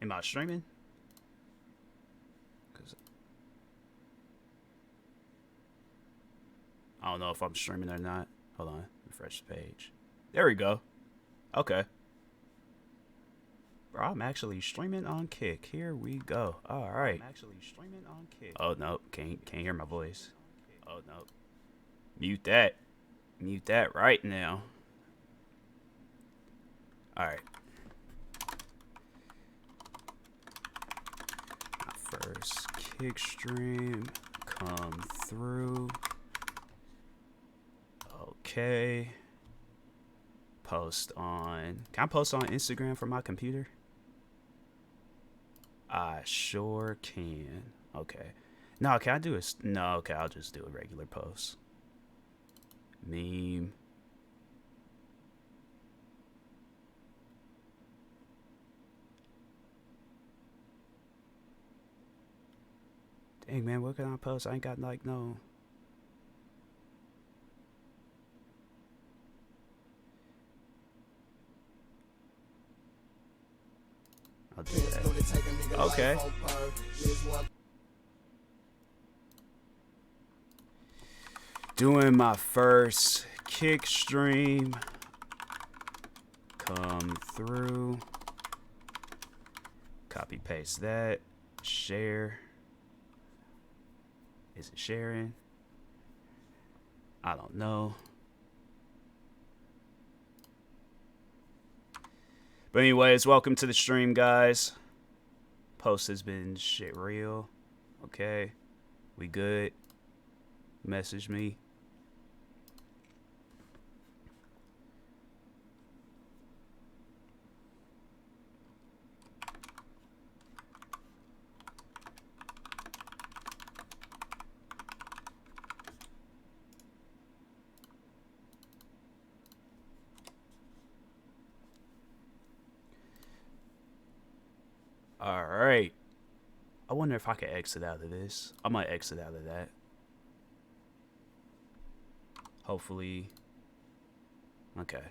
Am I streaming? I don't know if I'm streaming or not. Hold on. Refresh the page. There we go. Okay. Bro, I'm actually streaming on Kick. Here we go. All right. I'm actually streaming on Kick. Oh no, can't hear my voice. Oh no. Mute that. Mute that right now. All right. My first Kick stream come through. Okay. Post on. Can I post on Instagram from my computer? I sure can. Okay. No, can I do a... No, okay, I'll just do a regular post. Meme. Dang, man, what can I post? I ain't got, like, no... I'll do that. Okay. Doing my first Kick stream. Come through. Copy paste that. Share. Is it sharing? I don't know. But anyways, welcome to the stream, guys. Post has been shit real. Okay. We good. Message me. All right. I wonder if I can exit out of this. I might exit out of that. Hopefully. Okay.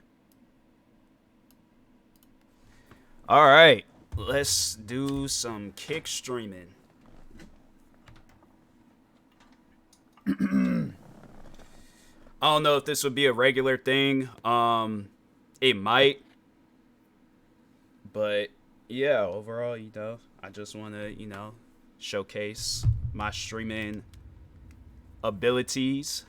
All right. Let's do some Kick streaming. I don't know if this would be a regular thing. It might. But yeah, overall, you know, I just want to, you know, showcase my streaming abilities.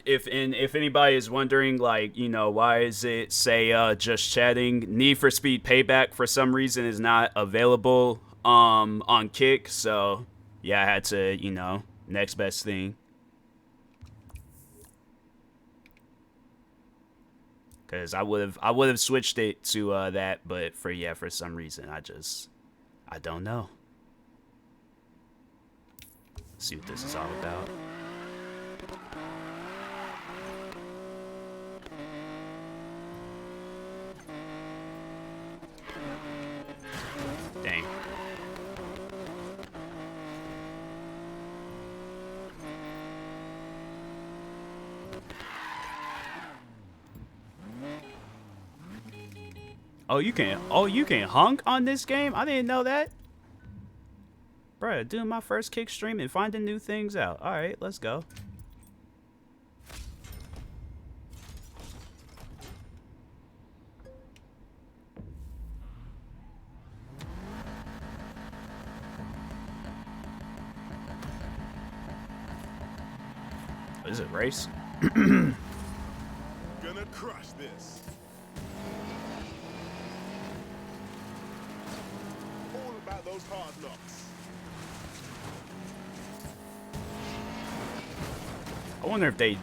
If anybody is wondering, like, you know, why is it say just chatting? Need for Speed Payback for some reason is not available on Kick, so yeah, I had to, you know, next best thing. Cause I would have switched it to that, but for some reason I don't know. Let's see what this is all about. Dang. Oh, you can hunk on this game? I didn't know that. Bruh, doing my first Kick stream and finding new things out. Alright, let's go. Is it race? Gonna crush this. All about those hard knocks. I wonder if they,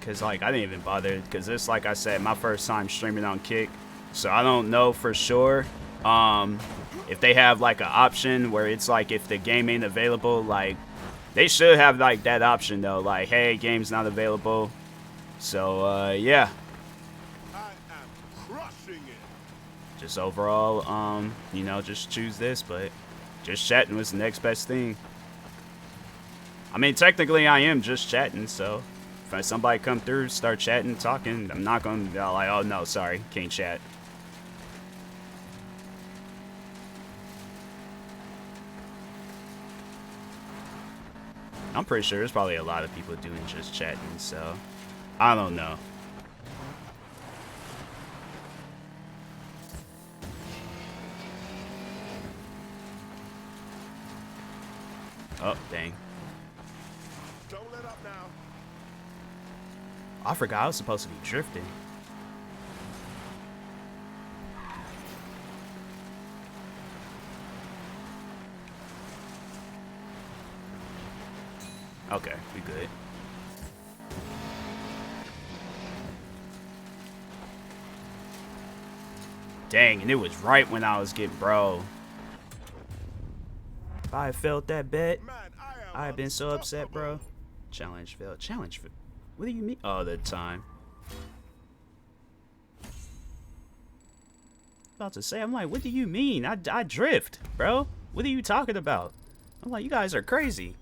cause like I didn't even bother, cause this, like I said, my first time streaming on Kick, so I don't know for sure. If they have like an option where it's like if the game ain't available, like they should have like that option though, like hey, game's not available. So yeah. I am crushing it. Just overall, you know, just choose this, but Just chatting was the next best thing. I mean, technically, I am just chatting, so if somebody come through, start chatting, talking, I'm not gonna be like, oh no, sorry, can't chat. I'm pretty sure there's probably a lot of people doing just chatting, so I don't know. Oh, dang. Don't let up now. I forgot I was supposed to be drifting. Okay, we good. Dang, and it was right when I was getting, bro. If I had felt that bet, Man, I have been so upset, bro. Challenge failed. Challenge failed. What do you mean? Oh, the time. About to say, I'm like, what do you mean? I drift, bro. What are you talking about? I'm like, you guys are crazy.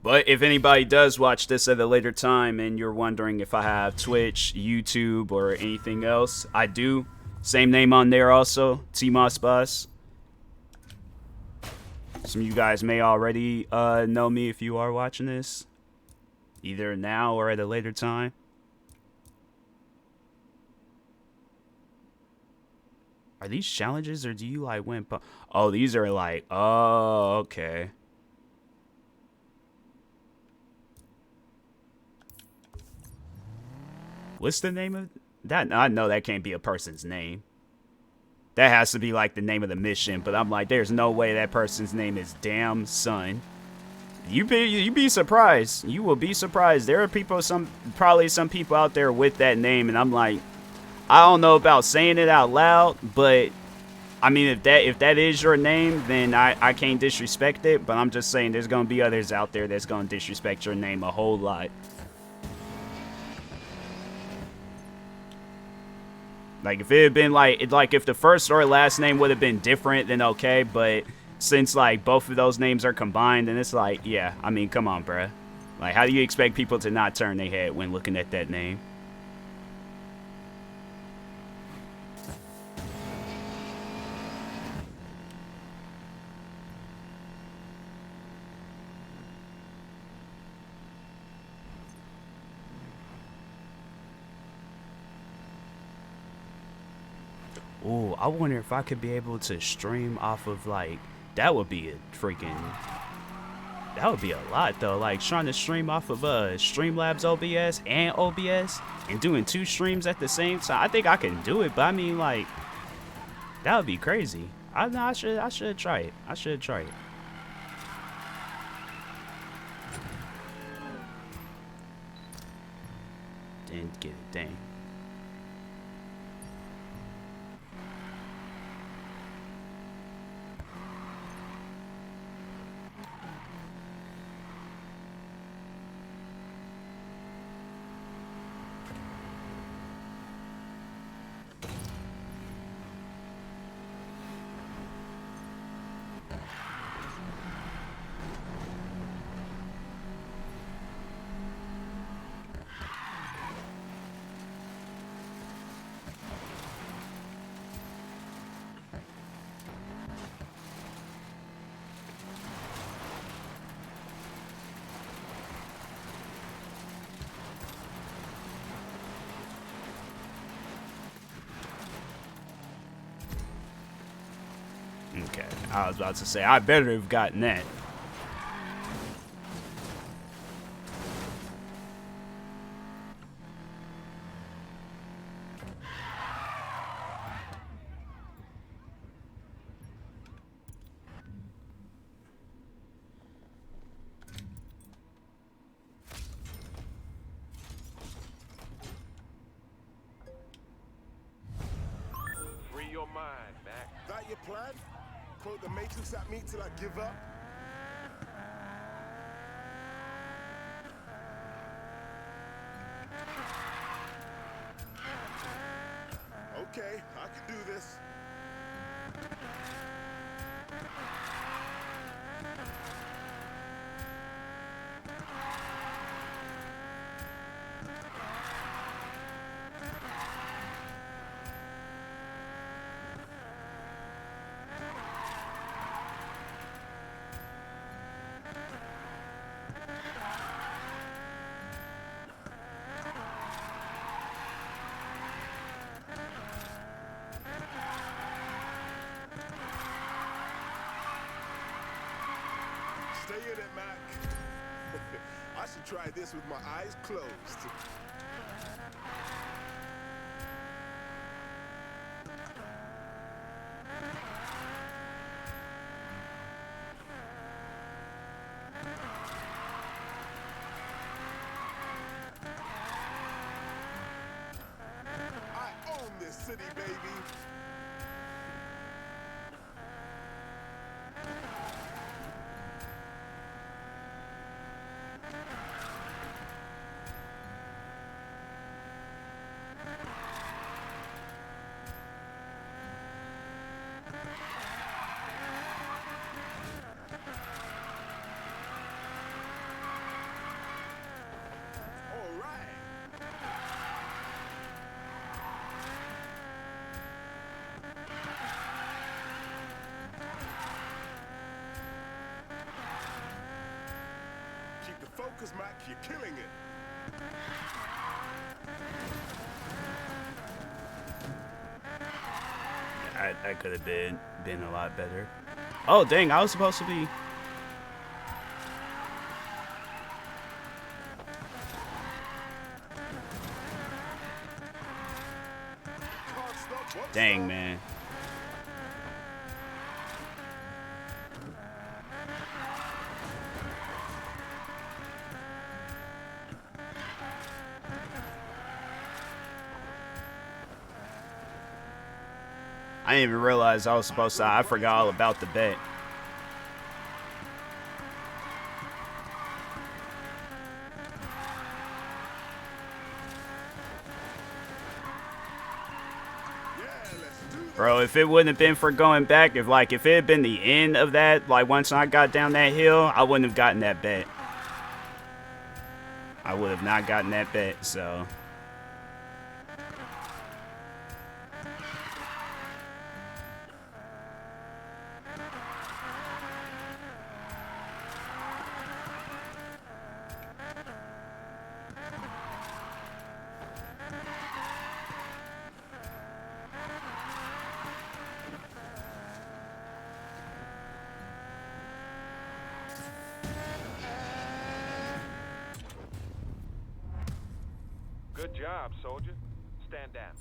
But if anybody does watch this at a later time and you're wondering if I have Twitch, YouTube, or anything else, I do. Same name on there also, TMossBoss. Some of you guys may already know me if you are watching this, either now or at a later time. Are these challenges or do you like win? Oh, these are like, oh, okay. What's the name of that? I know that can't be a person's name. That has to be like the name of the mission, but I'm like, there's no way that person's name is Damn Son. You be surprised. You will be surprised. There are people, probably some people out there with that name, and I'm like, I don't know about saying it out loud, but I mean, if that is your name, then I can't disrespect it. But I'm just saying, there's gonna be others out there that's gonna disrespect your name a whole lot. Like, if it had been like if the first or last name would have been different, then okay. But since like both of those names are combined, then it's like, yeah, I mean, come on, bruh. Like, how do you expect people to not turn their head when looking at that name? Ooh, I wonder if I could be able to stream off of, like, that would be a freaking, that would be a lot though. Like, trying to stream off of Streamlabs OBS and OBS and doing 2 streams at the same time. I think I can do it, but I mean, like, that would be crazy. I should try it. I should try it. Didn't get it, dang. Okay, I was about to say, I better have gotten that. Free your mind, Mac. That your plan? Quote the Matrix at me till I give up? Okay, Okay, I can do this. Stay in it, Mac. I should try this with my eyes closed. I own this city, baby. All right. Keep the focus, Mac. You're killing it. That could have been a lot better. Oh dang! I was supposed to be. Can't stop, won't Dang, stop. man. I didn't even realize I was supposed to. I forgot all about the bet. Yeah, let's do this. Bro, if it wouldn't have been for going back, if it had been the end of that, like once I got down that hill, I wouldn't have gotten that bet. I would have not gotten that bet, so. Good job, soldier. Stand down.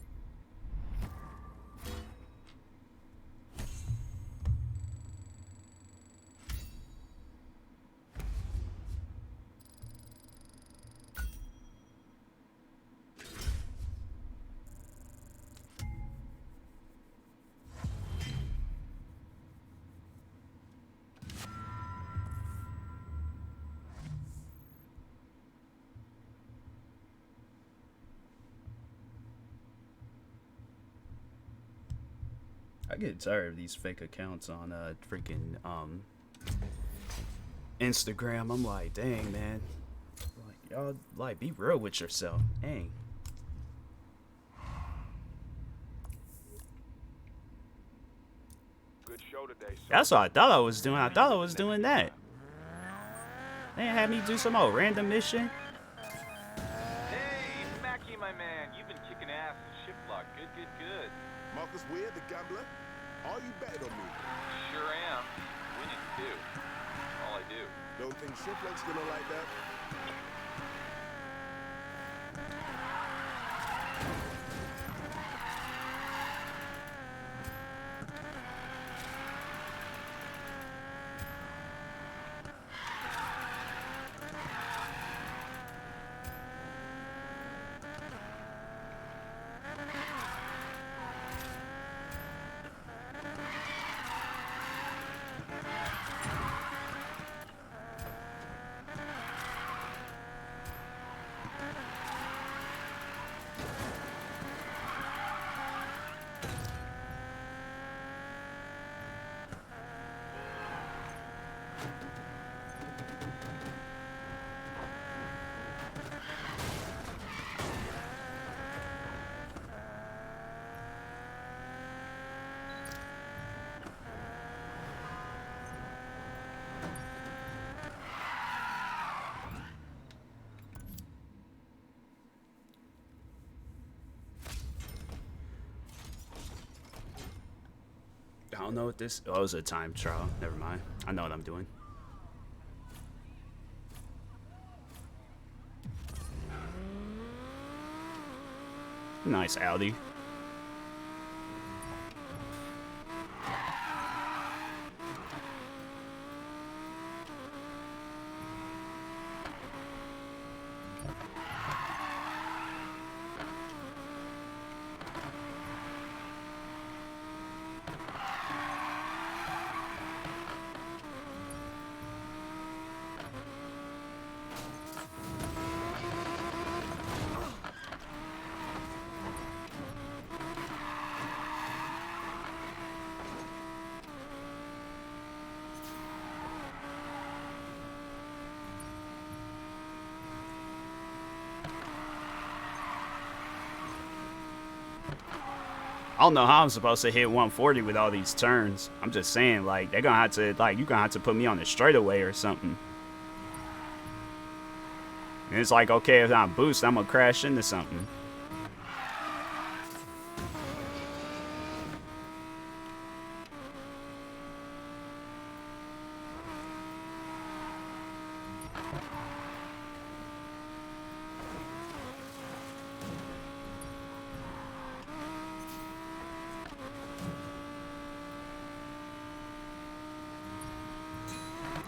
I get tired of these fake accounts on freaking Instagram. I'm like, dang, man. Like, y'all, like, be real with yourself. Dang. Good show today, soldier. That's what I thought I was doing. I thought I was doing that. They had me do some old random mission. Hey, Mackie, my man. You've been kicking ass in Shiplock. Good. Marcus Weir, the gambler. Are you betting on me? Sure am. Winning, too. All I do. Don't think Shiplock's gonna like that. don't know what this. Oh, it was a time trial. Never mind. I know what I'm doing. Nice Audi. I don't know how I'm supposed to hit 140 with all these turns. I'm just saying, like, they're gonna have to, like, you're gonna have to put me on the straightaway or something. And it's like, okay, if I boost, I'm gonna crash into something.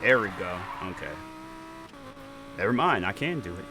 There we go. Okay. Never mind. I can do it.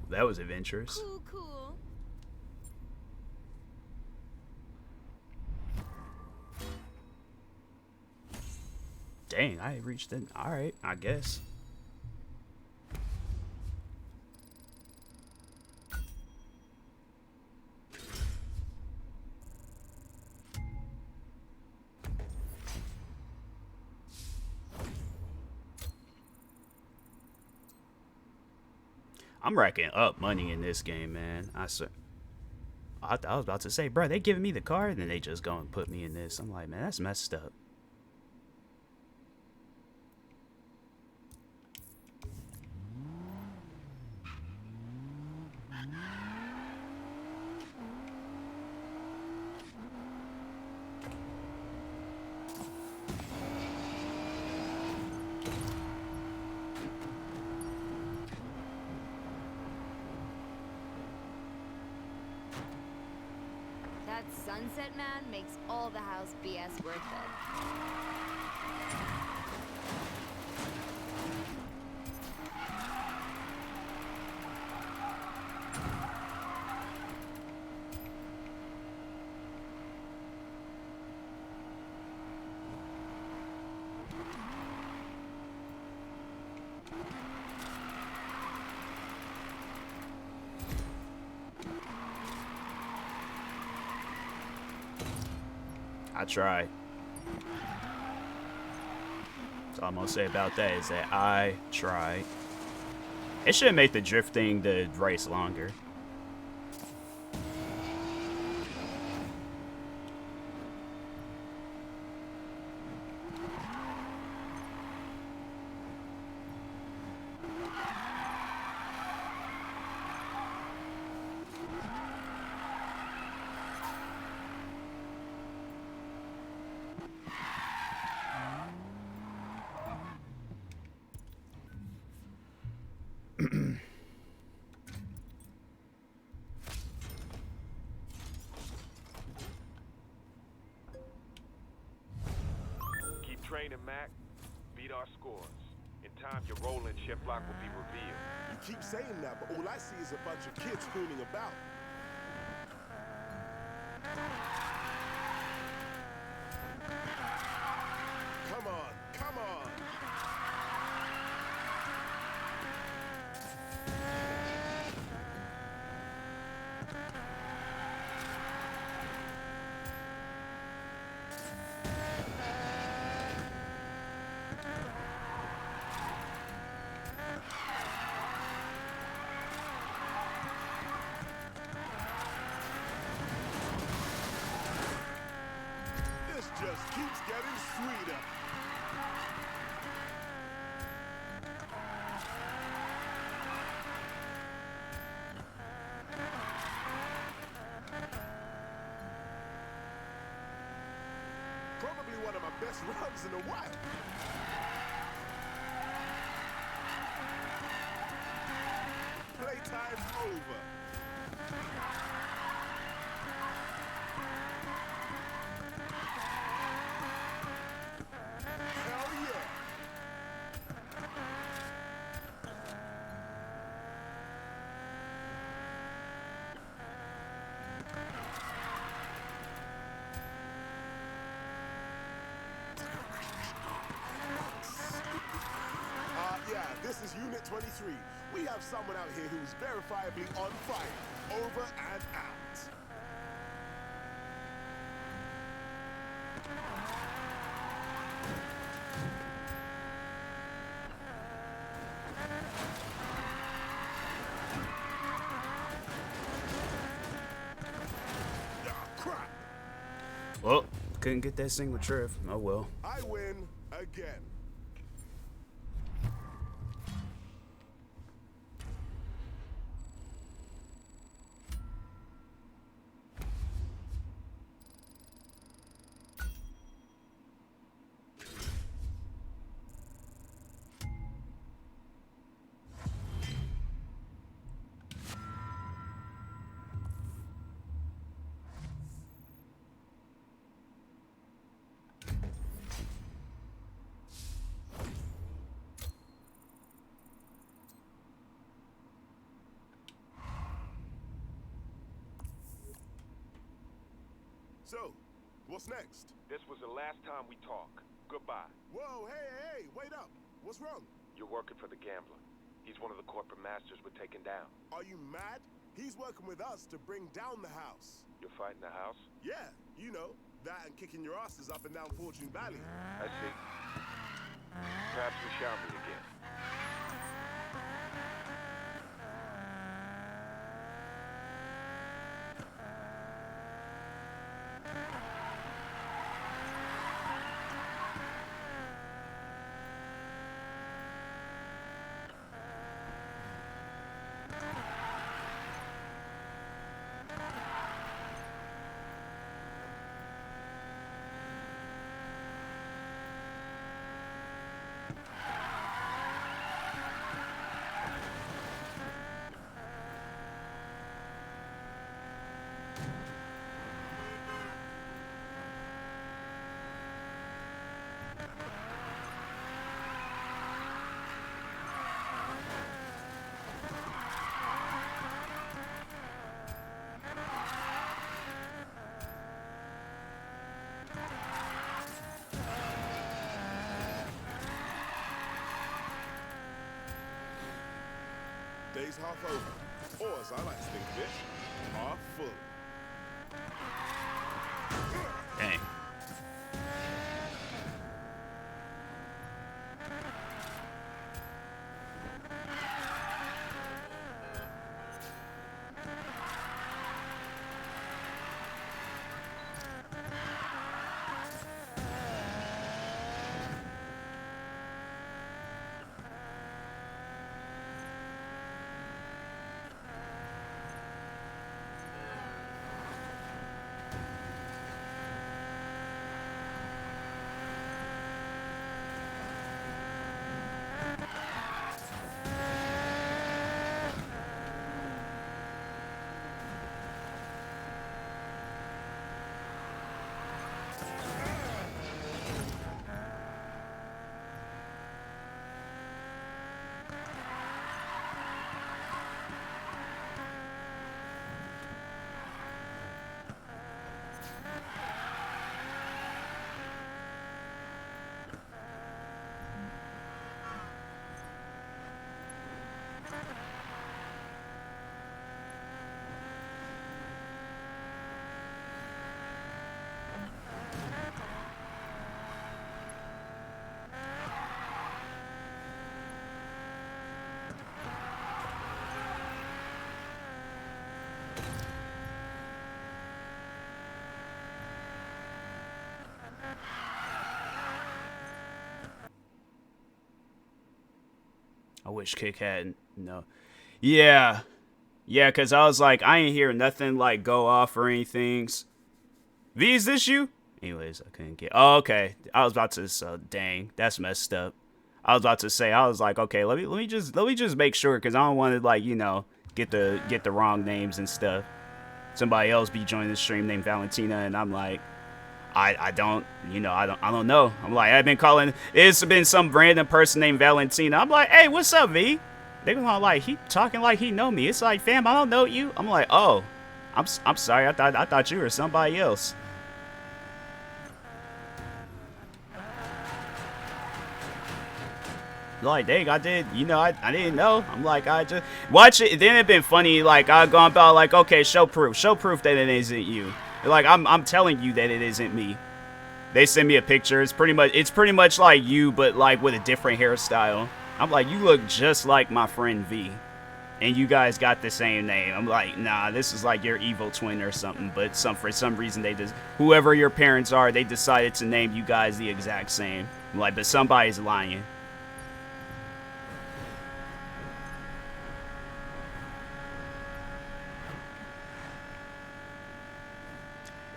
That was adventurous. Cool, cool. Dang, I reached it. Alright, I guess. I'm racking up money in this game, man. I was about to say, bro, they giving me the car, and then they just go and put me in this. I'm like, man, that's messed up. That sunset man makes all the house BS worth it. I tried. That's all I'm gonna say about that is that I tried. It should make the drifting the race longer. Keep training, Mac. Beat our scores. In time, your role in ship block will be revealed. You keep saying that, but all I see is a bunch of kids fooling about. Come on, come on. This just keeps getting sweeter. Probably one of my best runs in a while. Playtime's over. Hell yeah. Yeah, this is Unit 23. We have someone out here who's verifiably on fire. Over and out. Ah, crap. Well, couldn't get that single drift. Oh well. I win again. So, what's next? This was the last time we talk. Goodbye. Whoa, hey, wait up. What's wrong? You're working for the gambler. He's one of the corporate masters we're taking down. Are you mad? He's working with us to bring down the house. You're fighting the house? Yeah, you know, that and kicking your asses up and down Fortune Valley. I see. Perhaps we shall meet again. day's half over. Or, as I like to think of it, half full. Dang. I wish Kick had no. Yeah. Yeah, because I was like, I ain't hear nothing like go off or anything. V, is this you? Anyways, I couldn't get. Oh, okay. I was about to. Dang, that's messed up. I was about to say. I was like, okay, let me just make sure because I don't want to like get the wrong names and stuff. Somebody else be joining the stream named Valentina, and I'm like, I don't know. I'm like, I've been calling. It's been some random person named Valentina. I'm like, hey, what's up, V? They gonna like he talking like he know me. It's like, fam, I don't know you. I'm like, oh, I'm sorry. I thought you were somebody else. Like, dang, I didn't know. I'm like, I just watch it. Then it been funny. Like, I've gone about like, okay, show proof that it isn't you. Like, I'm telling you that it isn't me. They send me a picture. It's pretty much like you, but like with a different hairstyle. I'm like, you look just like my friend V, and you guys got the same name. I'm like, nah, this is like your evil twin or something. But for some reason whoever your parents are, they decided to name you guys the exact same. I'm like, but somebody's lying.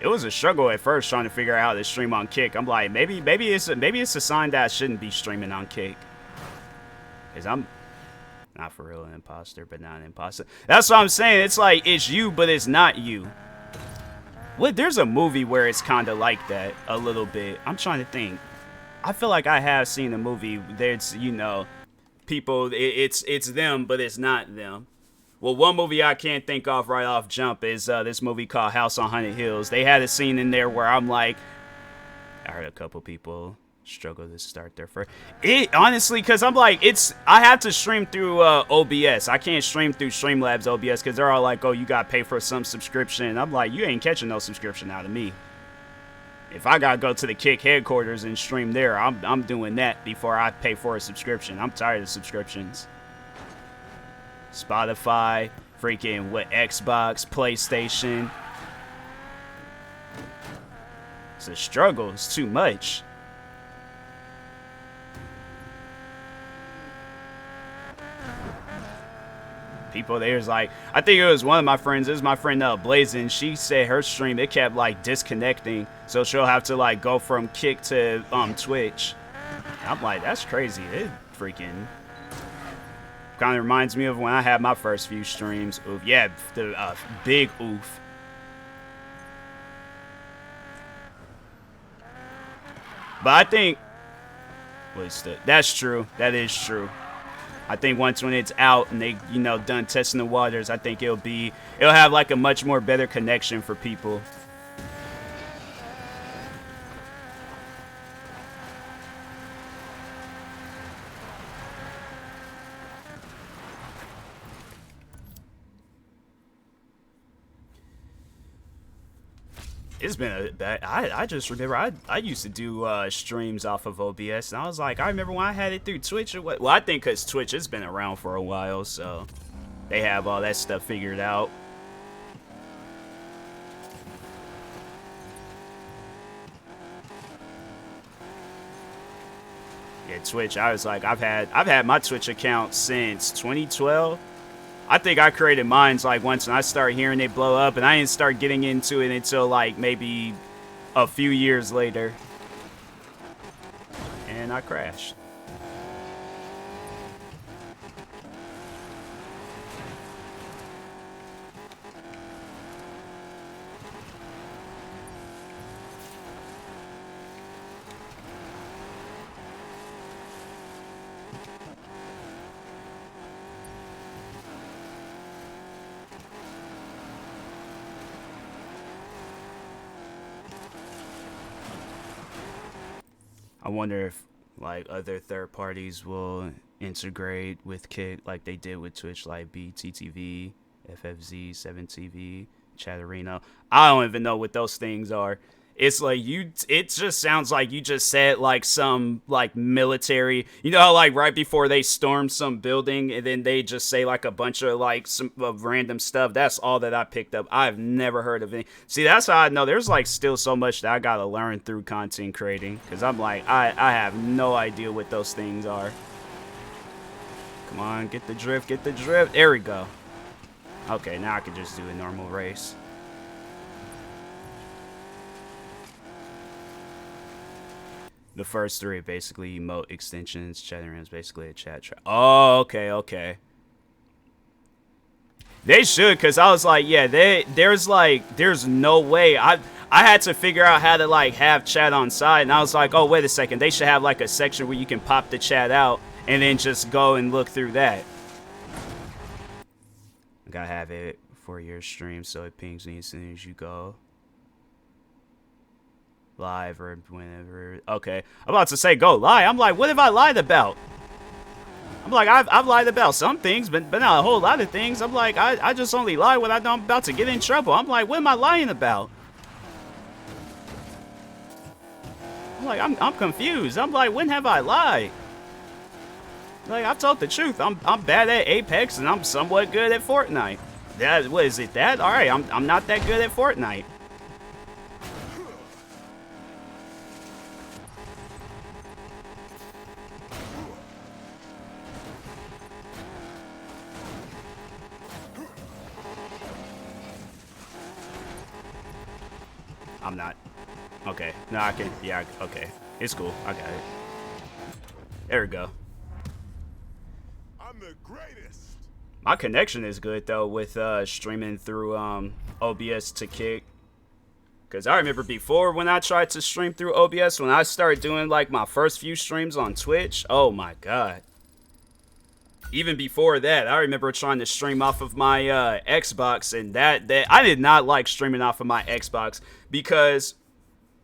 It was a struggle at first trying to figure out how to stream on Kick. I'm like, maybe it's a sign that I shouldn't be streaming on Kick. Cause I'm not for real an imposter, but not an imposter. That's what I'm saying. It's like it's you, but it's not you. What? There's a movie where it's kind of like that a little bit. I'm trying to think. I feel like I have seen a movie. There's people. It's them, but it's not them. Well, one movie I can't think of right off jump is this movie called House on Haunted Hills. They had a scene in there where I'm like, I heard a couple people struggle to start their first. Honestly, because I'm like, I have to stream through OBS. I can't stream through Streamlabs OBS because they're all like, oh, you got to pay for some subscription. I'm like, you ain't catching no subscription out of me. If I got to go to the Kick headquarters and stream there, I'm doing that before I pay for a subscription. I'm tired of subscriptions. Spotify, freaking Xbox, PlayStation. It's a struggle. It's too much. People there's like, I think it was one of my friends. It was my friend Blazing. She said her stream it kept like disconnecting, so she'll have to like go from Kick to Twitch. I'm like, that's crazy. It freaking. Kind of reminds me of when I had my first few streams. Oof, yeah, the big oof. But I think, that's true. That is true. I think once when it's out and they, done testing the waters, I think it'll have like a much more better connection for people. It's been a that I just remember I used to do streams off of OBS, and I was like, I remember when I had it through Twitch or what. Well, I think because Twitch has been around for a while, so they have all that stuff figured out. Yeah, Twitch. I was like, I've had my Twitch account since 2012. I think I created mine like once, and I started hearing it blow up, and I didn't start getting into it until like maybe a few years later, and I crashed. I wonder if like other third parties will integrate with Kick like they did with Twitch, like BTTV, FFZ, 7TV, Chatterino. I don't even know what those things are. It's like it just sounds like you just said like some like military, you know how like right before they storm some building and then they just say like a bunch of like some of random stuff. That's all that I picked up. I've never heard of it. See, that's how I know there's like still so much that I gotta learn through content creating, because I'm like I have no idea what those things are. Come on, get the drift, get the drift. There we go. Okay, now I can just do a normal race. The first three basically emote extensions. Chattering is basically a chat track. Oh, okay. They should, because I was like, yeah, there's no way. I had to figure out how to like have chat on side, and I was like, oh, wait a second. They should have like a section where you can pop the chat out and then just go and look through that. I gotta have it for your stream so it pings me as soon as you go live or whenever. Okay, I'm about to say go lie. I'm like, what have I lied about? I'm like, I've lied about some things, but not a whole lot of things. I'm like, I just only lie when I know I'm about to get in trouble. I'm like, what am I lying about? I'm like, I'm confused. I'm like, when have I lied? Like, I've told the truth. I'm bad at Apex and I'm somewhat good at Fortnite. What is it? That all right? I'm not that good at Fortnite. I'm not. Okay. No, I can. Yeah, okay. It's cool. I got it. There we go. I'm the greatest. My connection is good, though, with streaming through OBS to Kick. Because I remember before when I tried to stream through OBS, when I started doing, like, my first few streams on Twitch, oh, my God. Even before that, I remember trying to stream off of my Xbox, and that I did not like streaming off of my Xbox because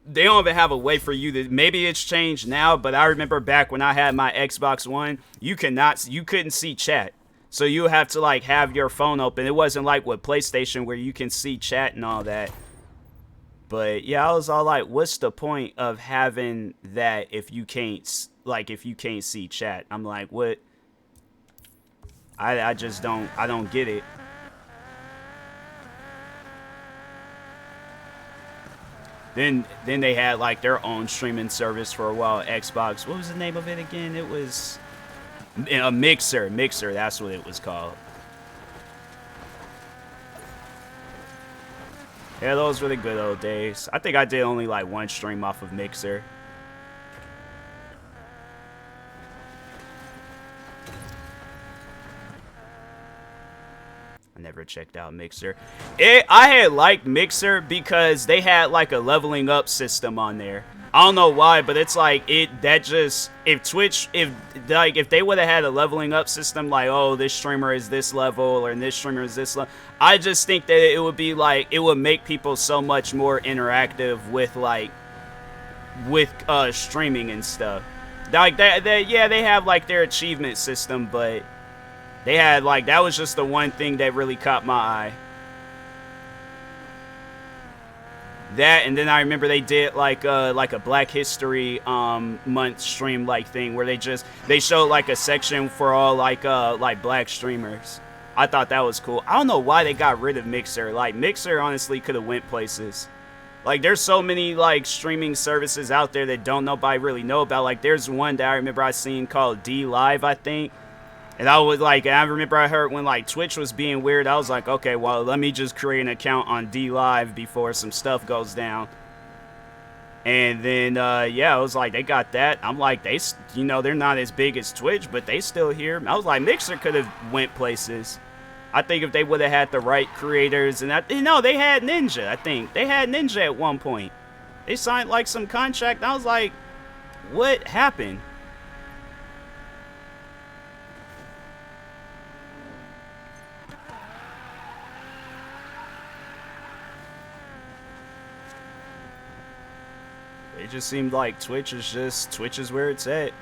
they don't even have a way for you to. Maybe it's changed now, but I remember back when I had my Xbox One, you couldn't see chat, so you have to like have your phone open. It wasn't like with PlayStation where you can see chat and all that. But yeah, I was all like, what's the point of having that if you can't see chat? I'm like, what? I just don't get it. Then they had like their own streaming service for a while, Xbox. What was the name of it again? It was a Mixer. Mixer, that's what it was called. Yeah, those were the good old days. I think I did only like one stream off of Mixer. I never checked out Mixer. I had liked Mixer because they had like a leveling up system on there. I don't know why, but it's like if Twitch, if they would have had a leveling up system, like, oh, this streamer is this level or this streamer is this level, I just think that it would be like, it would make people so much more interactive with streaming and stuff. Like yeah, they have like their achievement system, but they had like, that was just the one thing that really caught my eye. That, and then I remember they did like a Black History month stream like thing where they showed like a section for all like black streamers. I thought that was cool. I don't know why they got rid of Mixer. Like Mixer honestly could have went places. Like there's so many like streaming services out there that don't nobody really know about. Like there's one that I remember I seen called D Live, I think. And I was like, I remember I heard when like Twitch was being weird, I was like, okay, well, let me just create an account on D Live before some stuff goes down. And then, yeah, I was like, they got that. I'm like, they're not as big as Twitch, but they still here. I was like, Mixer could have went places. I think if they would have had the right creators, and they had Ninja. I think they had Ninja at one point. They signed like some contract. I was like, what happened? It just seemed like Twitch is where it's at.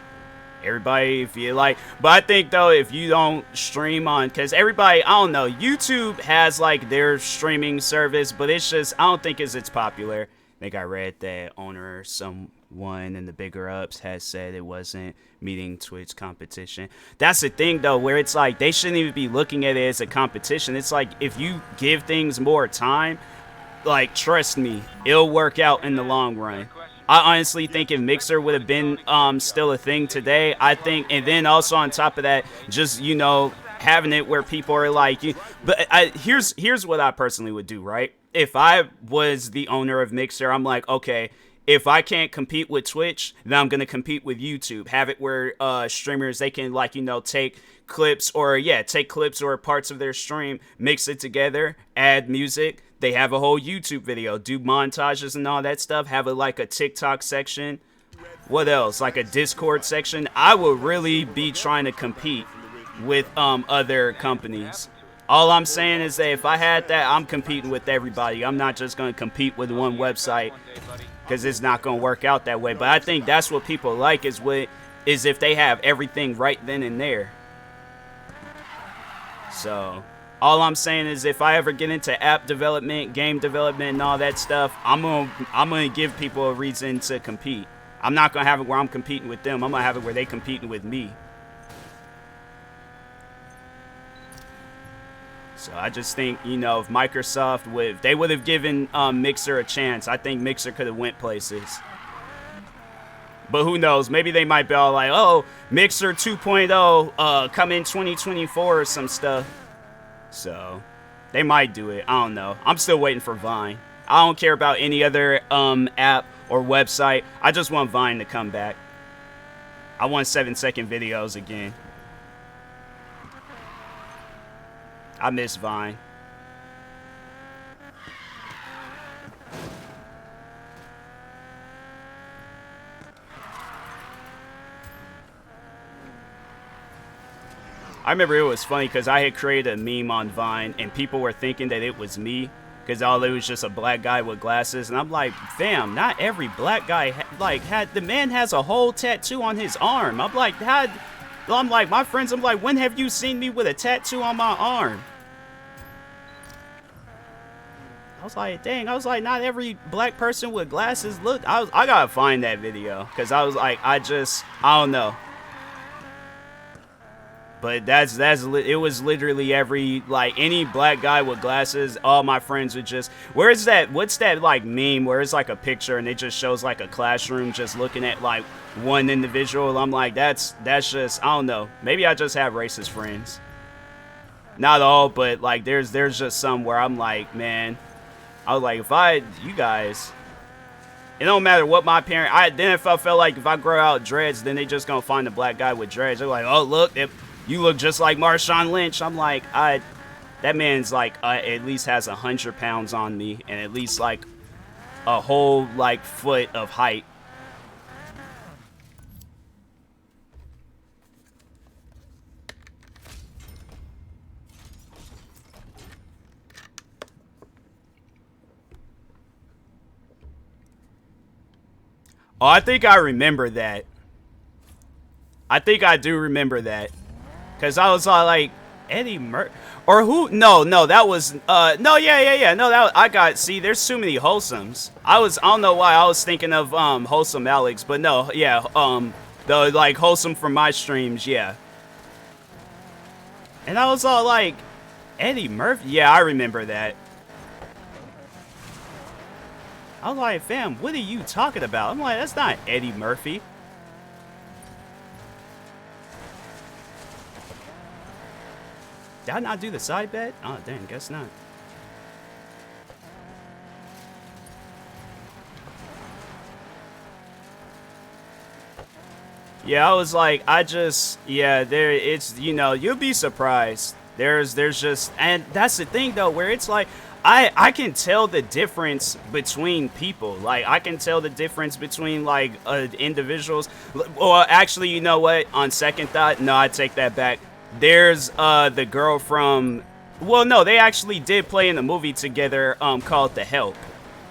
Everybody, if you like, but I think though, if you don't stream on, because everybody, I don't know, YouTube has like their streaming service, but it's just, I don't think it's popular. I think I read that owner or someone in the bigger ups has said it wasn't meeting Twitch competition. That's the thing though, where it's like, they shouldn't even be looking at it as a competition. It's like, if you give things more time, like, trust me, it'll work out in the long run. I honestly think if Mixer would have been still a thing today, I think, and then also on top of that, just, having it where people are like, here's what I personally would do, right? If I was the owner of Mixer, I'm like, okay, if I can't compete with Twitch, then I'm going to compete with YouTube. Have it where streamers, they can, like, take clips or parts of their stream, mix it together, add music. They have a whole YouTube video, do montages and all that stuff, have like a TikTok section. What else? Like a Discord section. I would really be trying to compete with other companies. All I'm saying is that if I had that, I'm competing with everybody. I'm not just going to compete with one website because it's not going to work out that way. But I think that's what people like is if they have everything right then and there. So all I'm saying is if I ever get into app development, game development, and all that stuff, I'm gonna give people a reason to compete. I'm not gonna have it where I'm competing with them. I'm gonna have it where they competing with me. So I just think, if Microsoft if they would have given Mixer a chance, I think Mixer could have went places. But who knows? Maybe they might be all like, oh, Mixer 2.0 coming 2024 or some stuff. So they might do it. I don't know. I'm still waiting for Vine. I don't care about any other app or website. I just want Vine to come back. I want 7-second videos again. I miss Vine. I remember it was funny because I had created a meme on Vine and people were thinking that it was me because all it was just a black guy with glasses. And I'm like, fam, not every black guy, the man has a whole tattoo on his arm. I'm like, my friends, I'm like, when have you seen me with a tattoo on my arm? I was like, dang, not every black person with glasses. Look, I gotta find that video because I was like, I don't know. But it was literally any black guy with glasses, all my friends would just, what's that like meme where it's like a picture and it just shows like a classroom just looking at like one individual. I'm like, that's just, I don't know. Maybe I just have racist friends. Not all, but like there's just some where I'm like, man, I was like, you guys, it don't matter what my parent, if I felt like if I grow out dreads, then they just gonna find a black guy with dreads. They're like, oh, look, you look just like Marshawn Lynch. I'm like, that man's like, at least has 100 pounds on me and at least like a whole like foot of height. Oh, I think I remember that. I think I do remember that. Because I was like, Eddie or who? No, that was no, yeah. No, that I got. See, there's too many wholesomes. I don't know why I was thinking of wholesome Alex, but no, yeah, the like wholesome from my streams, yeah. And I was all like, Eddie Murphy? Yeah, I remember that. I was like, fam, what are you talking about? I'm like, that's not Eddie Murphy. Did I not do the side bet? Oh, dang, guess not. Yeah, I was like, yeah, it's, you know, you'll be surprised. There's just, and that's the thing though, where it's like, I can tell the difference between people. Like, I can tell the difference between, like, individuals. Well, actually, you know what? On second thought, no, I take that back. There's, the girl from, well, no, they actually did play in a movie together, called The Help.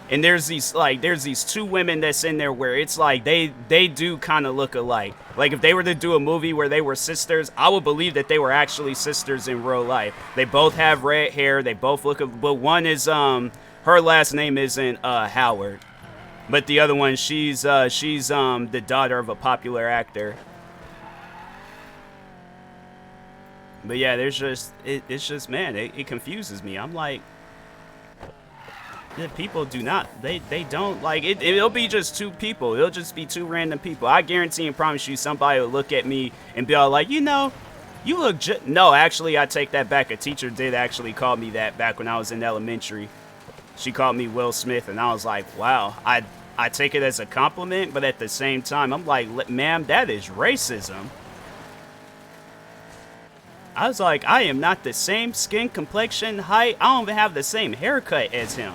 And there's these two women that's in there where it's like they do kind of look alike. Like if they were to do a movie where they were sisters, I would believe that they were actually sisters in real life. They both have red hair. They both look, but one is her last name isn't Howard, but the other one she's the daughter of a popular actor. But yeah, there's just it's just, man, it confuses me. I'm like, yeah, people do not, they don't, like, it'll be just two people. It'll just be two random people. I guarantee and promise you somebody will look at me and be all like, you know, you look no, actually, I take that back. A teacher did actually call me that back when I was in elementary. She called me Will Smith, and I was like, wow, I take it as a compliment, but at the same time, I'm like, ma'am, that is racism. I was like, I am not the same skin complexion, height. I don't even have the same haircut as him.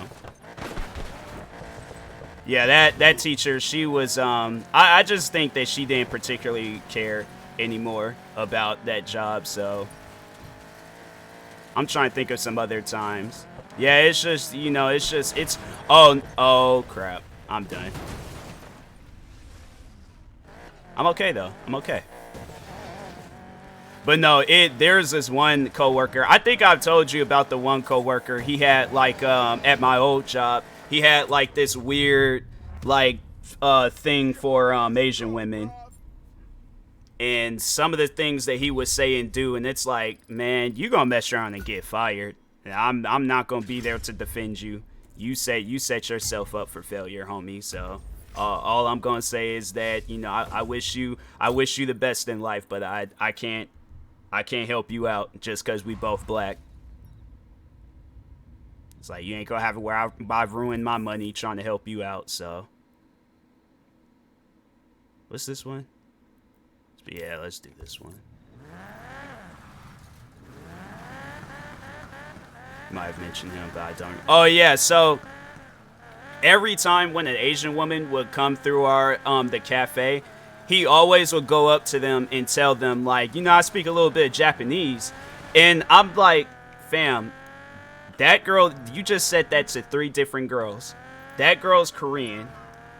Yeah, that teacher, she was, I just think that she didn't particularly care anymore about that job, so. I'm trying to think of some other times. Yeah, it's just, you know, oh crap. I'm done. I'm okay, though. I'm okay. But no, there's this one coworker. I think I've told you about the one coworker. He had, like, at my old job, he had, like, this weird, like, thing for Asian women. And some of the things that he would say and do, and it's like, man, you gonna mess around and get fired. And I'm not gonna be there to defend you. You set yourself up for failure, homie. So all I'm gonna say is that, you know, I wish you the best in life, but I can't help you out just because we both black. It's like, you ain't gonna have it where I've ruined my money trying to help you out, so. What's this one? Yeah, let's do this one. Might have mentioned him, but I don't. Oh, yeah, so every time when an Asian woman would come through our, the cafe, he always would go up to them and tell them, like, you know, I speak a little bit of Japanese. And I'm like, fam, that girl, you just said that to 3 different girls. That girl's Korean.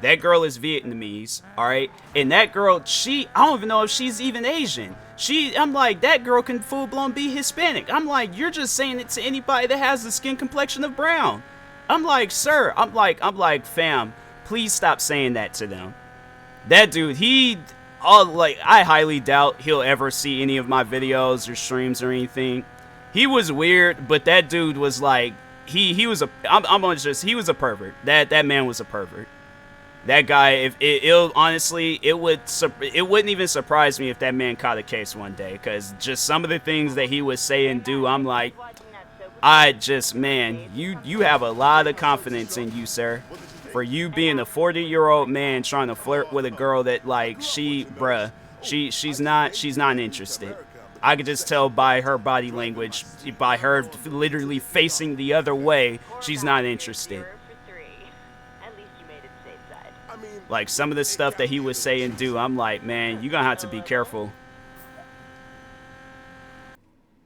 That girl is Vietnamese, all right? And that girl, I don't even know if she's even Asian. I'm like, that girl can full-blown be Hispanic. I'm like, you're just saying it to anybody that has the skin complexion of brown. I'm like, sir, I'm like, fam, please stop saying that to them. That dude, I highly doubt he'll ever see any of my videos or streams or anything. He was weird, but that dude was like, he was a pervert. That man was a pervert. That guy, it wouldn't even surprise me if that man caught a case one day, because just some of the things that he would say and do, I'm like, man, you have a lot of confidence in you, sir. For you being a 40-year-old man trying to flirt with a girl that, like, she's not interested. I could just tell by her body language, by her literally facing the other way, she's not interested. Like, some of the stuff that he would say and do, I'm like, man, you're gonna have to be careful.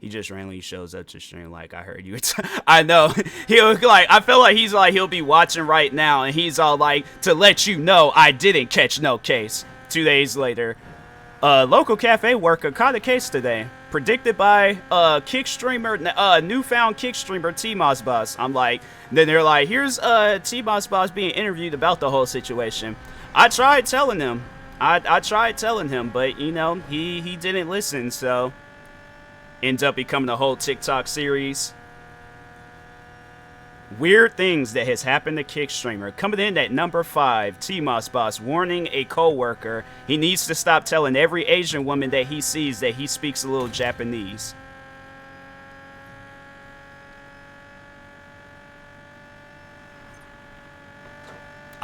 He just randomly shows up to stream like, I heard you. I know. I feel like he'll be watching right now, and he's all like, to let you know, I didn't catch no case. 2 days later, local cafe worker caught a case today. predicted by kick streamer, newfound kick streamer TMossBoss. I'm like, then they're like, here's TMossBoss being interviewed about the whole situation. I tried telling him. I tried telling him, but you know, he didn't listen, so ends up becoming a whole TikTok series. Weird things that has happened to kick streamer. Coming in at number 5, TMossBoss warning a co-worker he needs to stop telling every Asian woman that he sees that he speaks a little Japanese.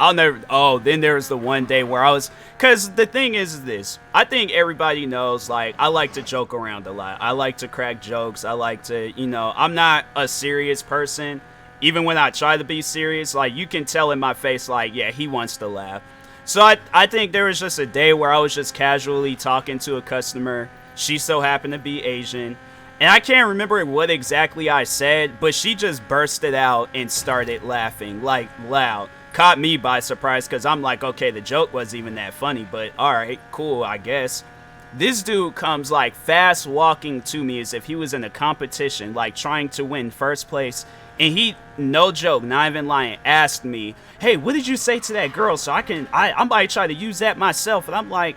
I'll never. Oh, then there was the one day where I was. Because the thing is this. I think everybody knows, like, I like to joke around a lot. I like to crack jokes. I like to, you know, I'm not a serious person. Even when I try to be serious, like, you can tell in my face, like, yeah, he wants to laugh. So I think there was just a day where I was just casually talking to a customer. She so happened to be Asian. And I can't remember what exactly I said, but she just bursted out and started laughing, like, loud. Caught me by surprise because I'm like, okay, the joke wasn't even that funny, but alright, cool, I guess. This dude comes like fast walking to me as if he was in a competition, like trying to win first place. And he, no joke, not even lying, asked me, hey, what did you say to that girl so I might try to use that myself. And I'm like,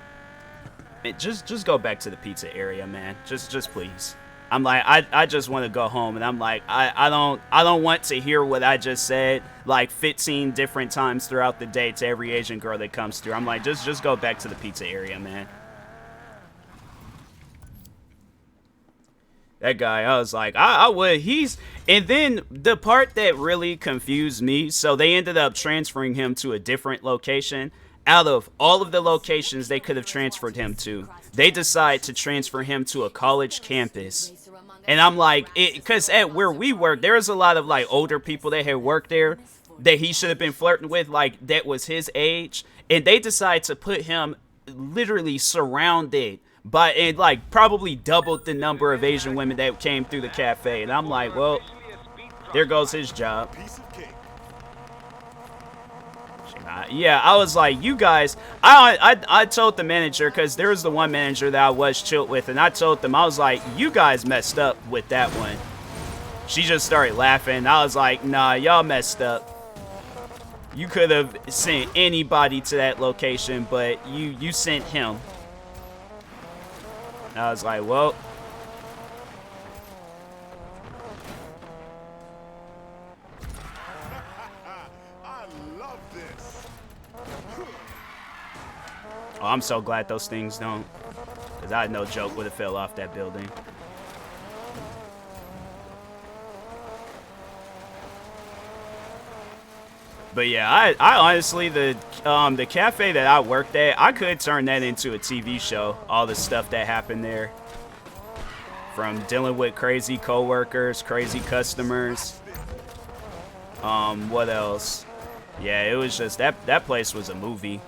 man, just go back to the pizza area, man. Just please. I'm like, I just want to go home, and I'm like, I don't want to hear what I just said like 15 different times throughout the day to every Asian girl that comes through. I'm like, just go back to the pizza area, man. That guy, I was like, I would. And then the part that really confused me, so they ended up transferring him to a different location. Out of all of the locations they could have transferred him to, they decide to transfer him to a college campus. And I'm like, because at where we work, there was a lot of like older people that had worked there that he should have been flirting with, like that was his age. And they decide to put him literally surrounded by, and like probably doubled the number of Asian women that came through the cafe. And I'm like, well, there goes his job. Yeah, I was like, you guys, I told the manager, because there was the one manager that I was chilled with, and I told them, I was like, you guys messed up with that one. She just started laughing. I was like, nah, y'all messed up. You could have sent anybody to that location, but you sent him. And I was like, well. Oh, I'm so glad those things don't, because I no joke would have fell off that building. But yeah, I honestly, the cafe that I worked at, I could turn that into a TV show. All the stuff that happened there, from dealing with crazy coworkers, crazy customers. What else? Yeah, it was just that place was a movie.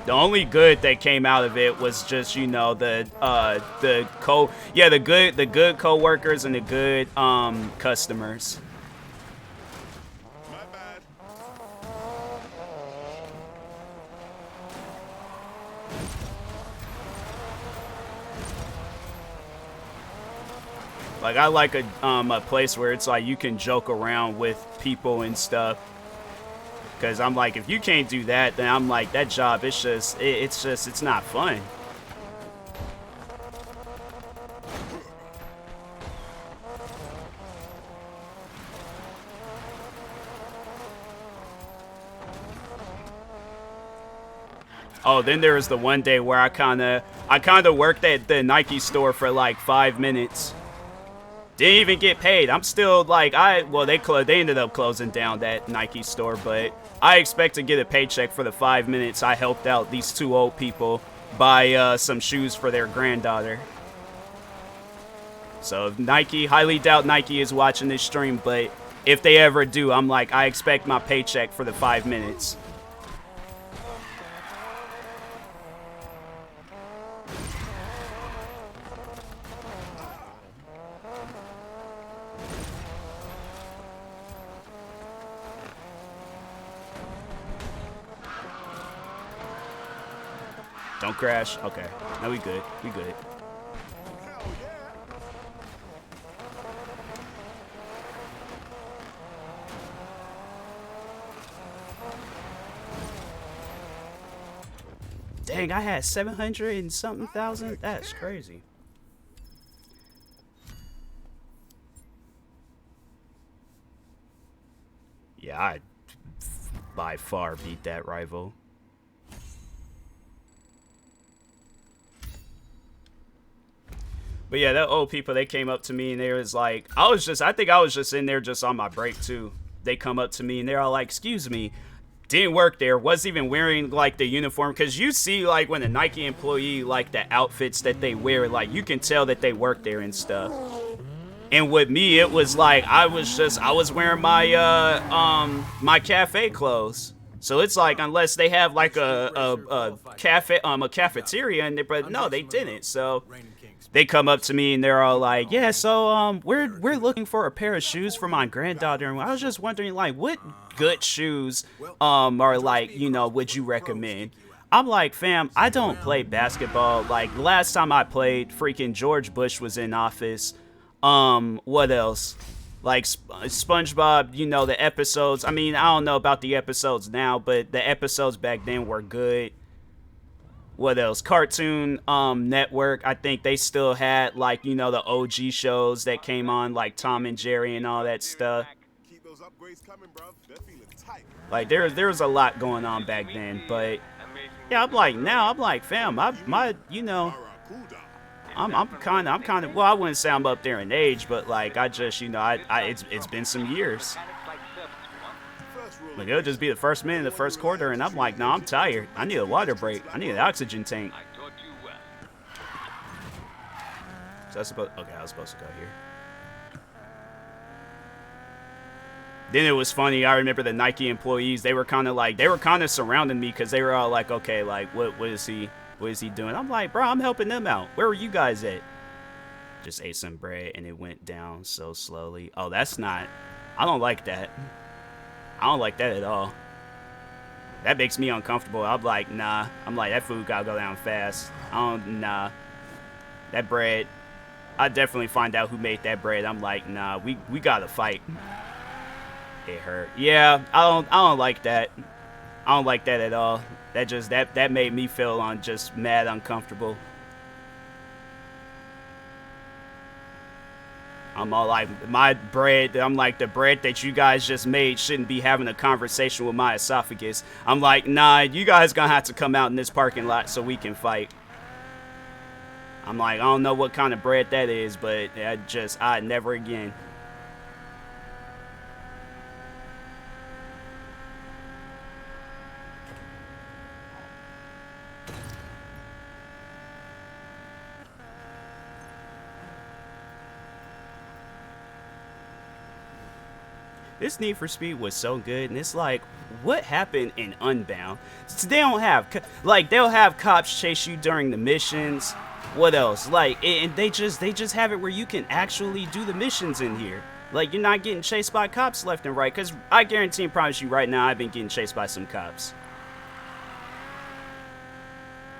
The only good that came out of it was just, you know, the good co-workers and the good customers. My bad. Like, I like a place where it's like you can joke around with people and stuff. Because I'm like, if you can't do that, then I'm like, that job, it's not fun. Oh, then there was the one day where I kind of worked at the Nike store for like 5 minutes. Didn't even get paid. I'm still like, they ended up closing down that Nike store, but I expect to get a paycheck for the 5 minutes I helped out these 2 old people buy some shoes for their granddaughter. So if Nike, highly doubt Nike is watching this stream, but if they ever do, I'm like, I expect my paycheck for the 5 minutes. Don't crash. Okay. No, we good. We good. Dang, I had 700 and something thousand. That's crazy. Yeah, I by far beat that rival. But yeah, that old people, they came up to me and they was like, I think I was just in there just on my break too. They come up to me and they're all like, excuse me, didn't work there, wasn't even wearing like the uniform. Cause you see like when a Nike employee, like the outfits that they wear, like you can tell that they work there and stuff. And with me, it was like, I was wearing my, my cafe clothes. So it's like, unless they have like a cafeteria in there, but no, they didn't. So they come up to me and they're all like, yeah, so we're looking for a pair of shoes for my granddaughter, and I was just wondering like what good shoes are like, you know, would you recommend? I'm like, fam, I don't play basketball. Like last time I played, freaking George Bush was in office. What else? Like SpongeBob, you know, the episodes. I mean, I don't know about the episodes now, but the episodes back then were good. What else? Cartoon Network, I think they still had like, you know, the OG shows that came on, like Tom and Jerry and all that stuff. Keep those upgrades coming, bro. They're feeling tight. Like there was a lot going on back then, but yeah, I'm like now, I'm like, fam, you know, I'm kind of well, I wouldn't say I'm up there in age, but like I just, you know, it's been some years. Like it'll just be the first minute, the first quarter, and I'm like, nah, I'm tired. I need a water break. I need an oxygen tank. So I was supposed to go here. Then it was funny. I remember the Nike employees. They were kind of surrounding me because they were all like, okay, like what is he doing? I'm like, bro, I'm helping them out. Where were you guys at? Just ate some bread and it went down so slowly. Oh, that's not. I don't like that. I don't like that at all. That makes me uncomfortable. I'm like, nah. I'm like, that food gotta go down fast. Nah. That bread, I definitely find out who made that bread. I'm like, nah, we gotta fight. It hurt. Yeah, I don't like that. I don't like that at all. That made me feel just mad uncomfortable. I'm all like, my bread, I'm like, the bread that you guys just made shouldn't be having a conversation with my esophagus. I'm like, nah, you guys gonna have to come out in this parking lot so we can fight. I'm like, I don't know what kind of bread that is, but I never again. This Need for Speed was so good, and it's like, what happened in Unbound? So they don't have, like, they'll have cops chase you during the missions. What else? Like, and they just have it where you can actually do the missions in here. Like, you're not getting chased by cops left and right, because I guarantee and promise you right now, I've been getting chased by some cops.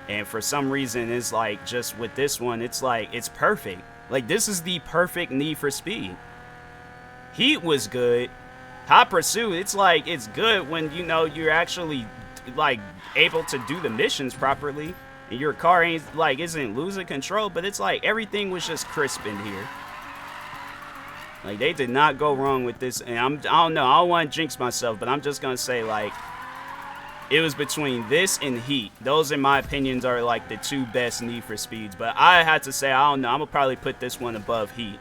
And for some reason, it's like, just with this one, it's like, it's perfect. Like, this is the perfect Need for Speed. Heat was good. Hot Pursuit, it's like, it's good when, you know, you're actually, like, able to do the missions properly. And your car isn't losing control, but it's like, everything was just crisp in here. Like, they did not go wrong with this. And I don't know, I don't want to jinx myself, but I'm just going to say, like, it was between this and Heat. Those, in my opinions, are, like, the two best Need for Speeds. But I had to say, I don't know, I'm going to probably put this one above Heat.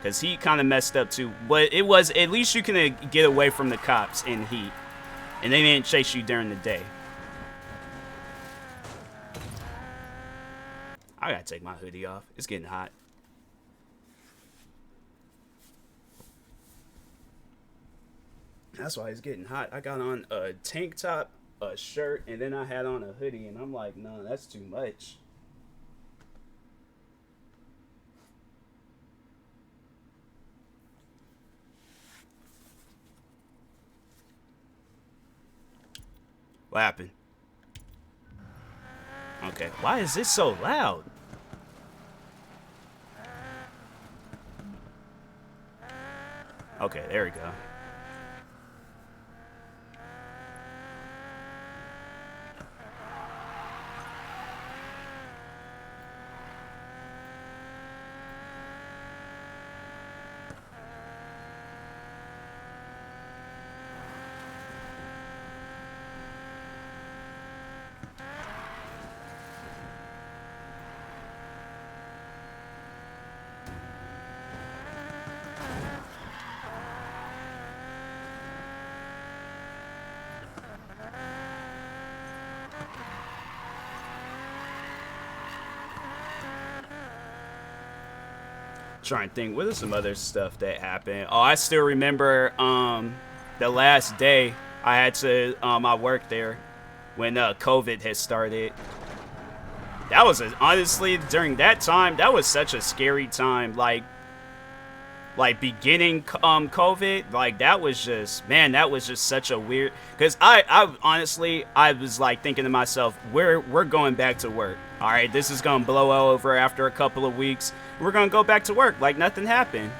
Because Heat kind of messed up too. But it was, at least you can get away from the cops in Heat. And they didn't chase you during the day. I gotta take my hoodie off. It's getting hot. That's why it's getting hot. I got on a tank top, a shirt, and then I had on a hoodie. And I'm like, no, that's too much. What happened? Okay, why is this so loud? Okay, there we go. Trying to think, what is some other stuff that happened? Oh, I still remember the last day I had to I worked there when COVID had started. That was honestly during that time, that was such a scary time. Like beginning COVID, like that was just, man, that was just such a weird, because I honestly, I was like thinking to myself, we're going back to work. All right, this is gonna blow over after a couple of weeks. We're gonna go back to work like nothing happened.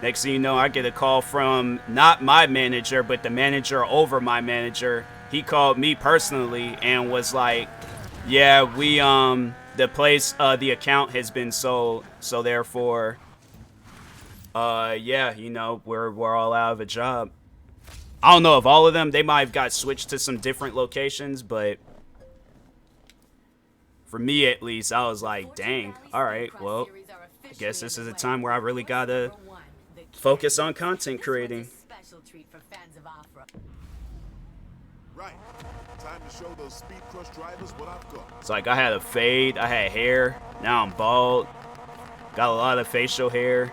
Next thing you know, I get a call from not my manager, but the manager over my manager. He called me personally and was like, yeah, we the place, the account has been sold, so therefore yeah, you know, we're all out of a job. I don't know if all of them, they might have got switched to some different locations, but for me at least, I was like, dang, all right, well, I guess this is a time where I really gotta focus on content creating. Right. Time to show those Speed Crush drivers what I've got. It's like I had a fade, I had hair, now I'm bald, got a lot of facial hair.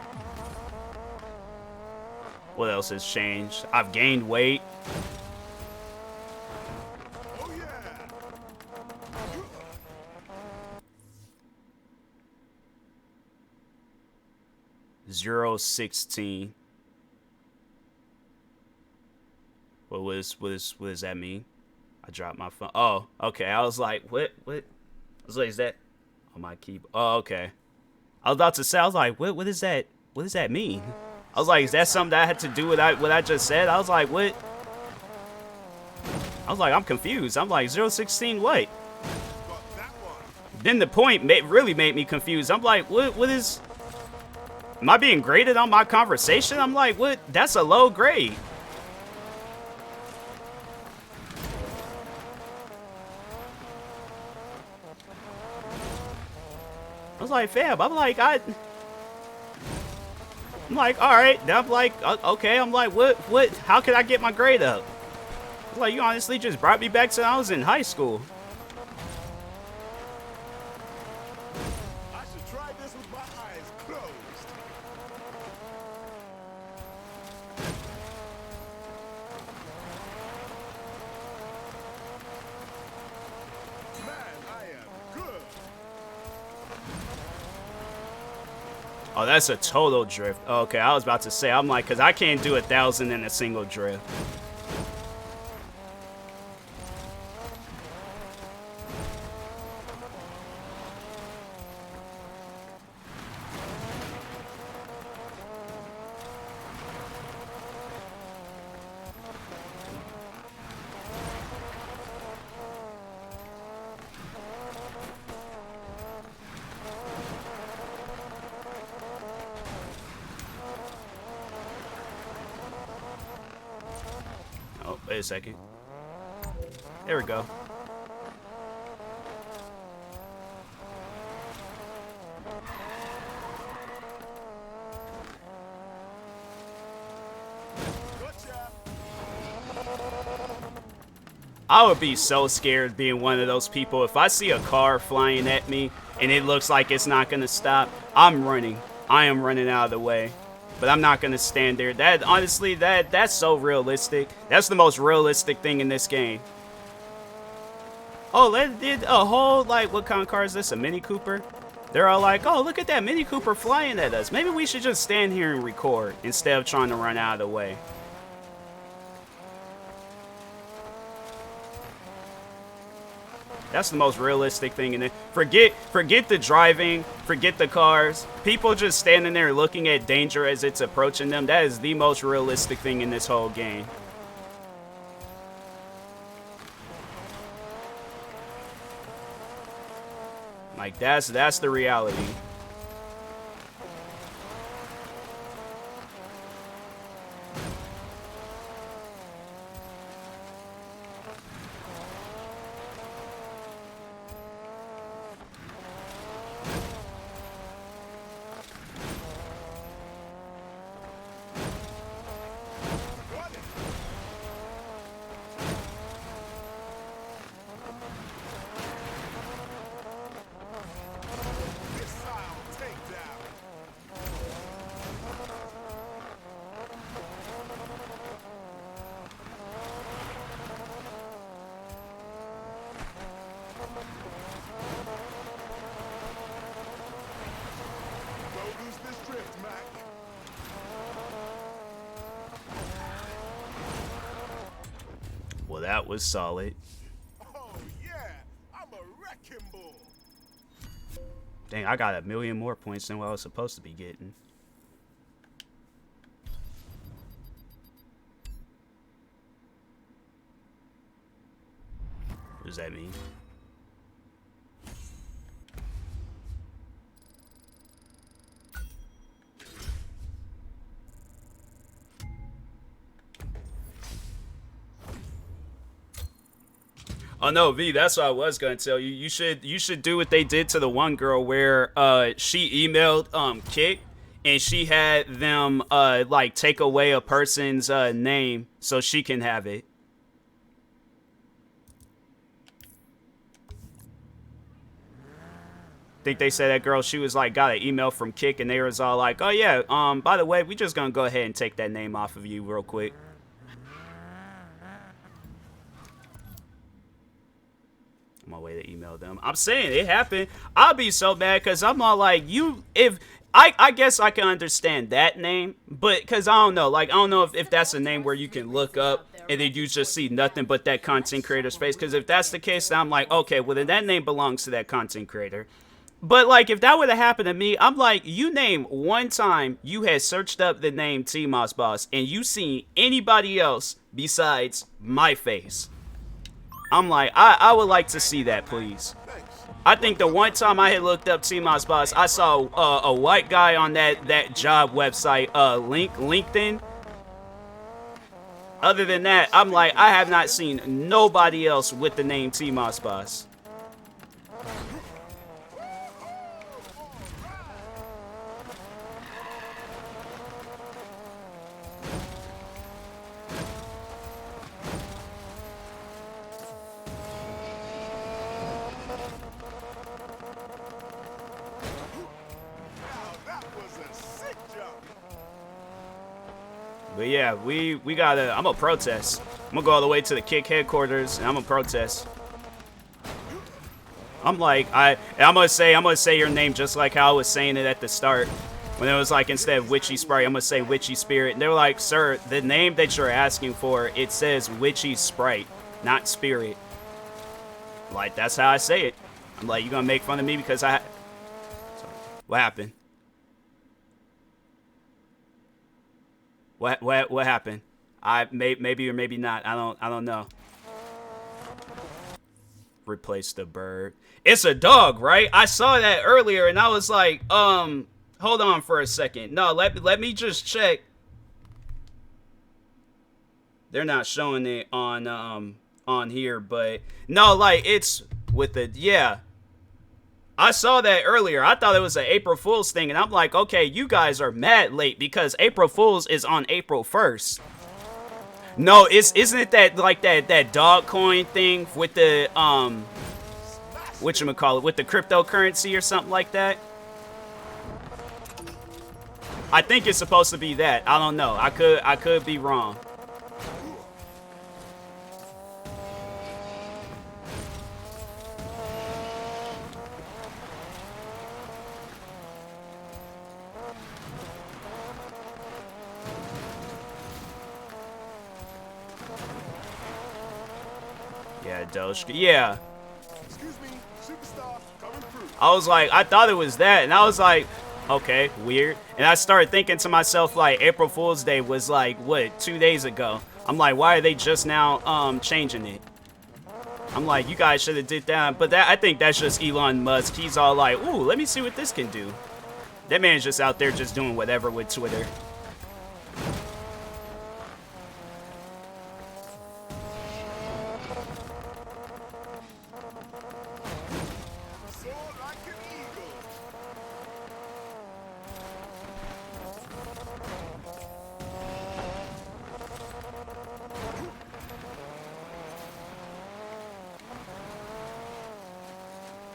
What else has changed? I've gained weight. Oh yeah. 016. What does that mean? I dropped my phone. Oh, okay. I was like, what? I was like, is that on my keyboard? Oh, okay. I was about to say, I was like, what is that? What does that mean? I was like, is that something that had to do with what I just said? I was like, what? I was like, I'm confused. I'm like, 016 what? Got that one. Then the point really made me confused. I'm like, what is... Am I being graded on my conversation? I'm like, what? That's a low grade. I was like, fam, I'm like, all right. I'm like, okay. I'm like, what? How could I get my grade up? I was like, you honestly just brought me back to when I was in high school. I should try this with my eyes closed. Man, I am good. Oh, that's a total drift. Okay, I was about to say, I'm like, because I can't do 1,000 in a single drift. Oh, wait a second. There we go. Gotcha. I would be so scared being one of those people. If I see a car flying at me and it looks like it's not going to stop, I'm running. I am running out of the way. But I'm not going to stand there. That, honestly, that's so realistic. That's the most realistic thing in this game. Oh, they did a whole, like, what kind of car is this? A Mini Cooper? They're all like, oh, look at that Mini Cooper flying at us. Maybe we should just stand here and record instead of trying to run out of the way. That's the most realistic thing in it. Forget the driving, forget the cars. People just standing there looking at danger as it's approaching them. That is the most realistic thing in this whole game. Like, that's the reality. Got it. Missile. that was solid. Oh, yeah. I'm a wrecking ball. Dang, I got 1,000,000 more points than what I was supposed to be getting. What does that mean? Oh no, V, that's what I was gonna tell you. You should do what they did to the one girl where she emailed GEEK and she had them like take away a person's name so she can have it. Think they said that girl, she was like got an email from GEEK and they was all like, oh yeah, by the way, we just gonna go ahead and take that name off of you real quick. On my way to email them. I'm saying it happened. I'll be so mad because I'm all like, I guess I can understand that name, but because I don't know, like, I don't know if that's a name where you can look up and then you just see nothing but that content creator's face, because if that's the case, then I'm like, okay, well then that name belongs to that content creator. But like, if that would have happened to me, I'm like, you name one time you had searched up the name TMossBoss and you seen anybody else besides my face. I'm like, I would like to see that, please. I think the one time I had looked up TMossBoss, I saw a white guy on that job website, LinkedIn. Other than that, I'm like, I have not seen nobody else with the name TMossBoss. But yeah, we gotta, I'm gonna protest. I'm gonna go all the way to the GEEK headquarters and I'm gonna protest. I'm like, I'm gonna say your name just like how I was saying it at the start. When it was like, instead of Witchy Sprite, I'm gonna say Witchy Spirit. And they were like, sir, the name that you're asking for, it says Witchy Sprite, not Spirit. Like, that's how I say it. I'm like, you gonna make fun of me because Sorry. What happened? What happened? Maybe or maybe not. I don't know. Replace the bird. It's a dog, right? I saw that earlier and I was like, hold on for a second. No, let me just check. They're not showing it on here, but no, like it's with the yeah. I saw that earlier. I thought it was an April Fool's thing, and I'm like, okay, you guys are mad late because April Fool's is on April 1st. No, isn't it that like that dog coin thing with the whatchamacallit, with the cryptocurrency or something like that? I think it's supposed to be that. I don't know. I could be wrong. Yeah, Doge. Yeah. Excuse me, superstar coming through. I was like, I thought it was that, and I was like, okay, weird. And I started thinking to myself, like, April Fool's Day was like, what, 2 days ago? I'm like, why are they just now changing it? I'm like, you guys should have did that. But I think that's just Elon Musk. He's all like, ooh, let me see what this can do. That man's just out there just doing whatever with Twitter. Soar like an eagle.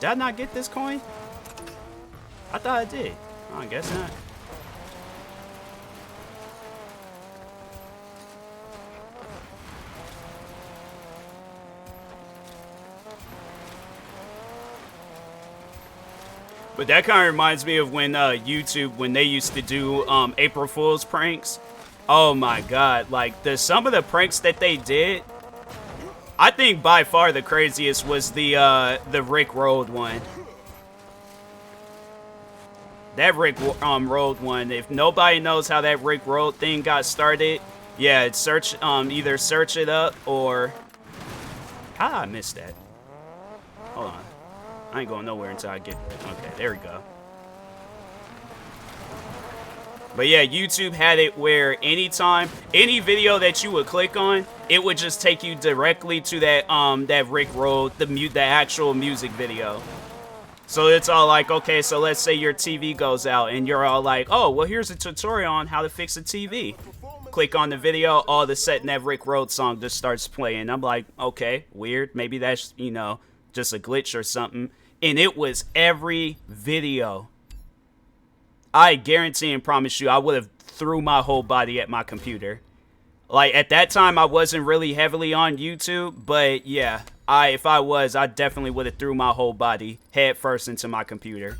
Did I not get this coin? I thought I did. Oh, I guess not. But that kind of reminds me of when YouTube, when they used to do April Fool's pranks. Oh my god, like some of the pranks that they did, I think by far the craziest was the Rick Rolled one. That Rick Rolled one. If nobody knows how that Rick Rolled thing got started, yeah, it's either search it up or I missed that. Hold on. I ain't going nowhere until I get okay, there we go. But yeah, YouTube had it where anytime, any video that you would click on, it would just take you directly to that Rick Roll, the actual music video. So it's all like, okay, so let's say your TV goes out and you're all like, oh, well, here's a tutorial on how to fix a TV. Click on the video, all of a sudden that Rick Roll song just starts playing. I'm like, okay, weird. Maybe that's, you know, just a glitch or something. And it was every video. I guarantee and promise you, I would have threw my whole body at my computer. Like, at that time, I wasn't really heavily on YouTube, but yeah, if I was, I definitely would have threw my whole body head first into my computer.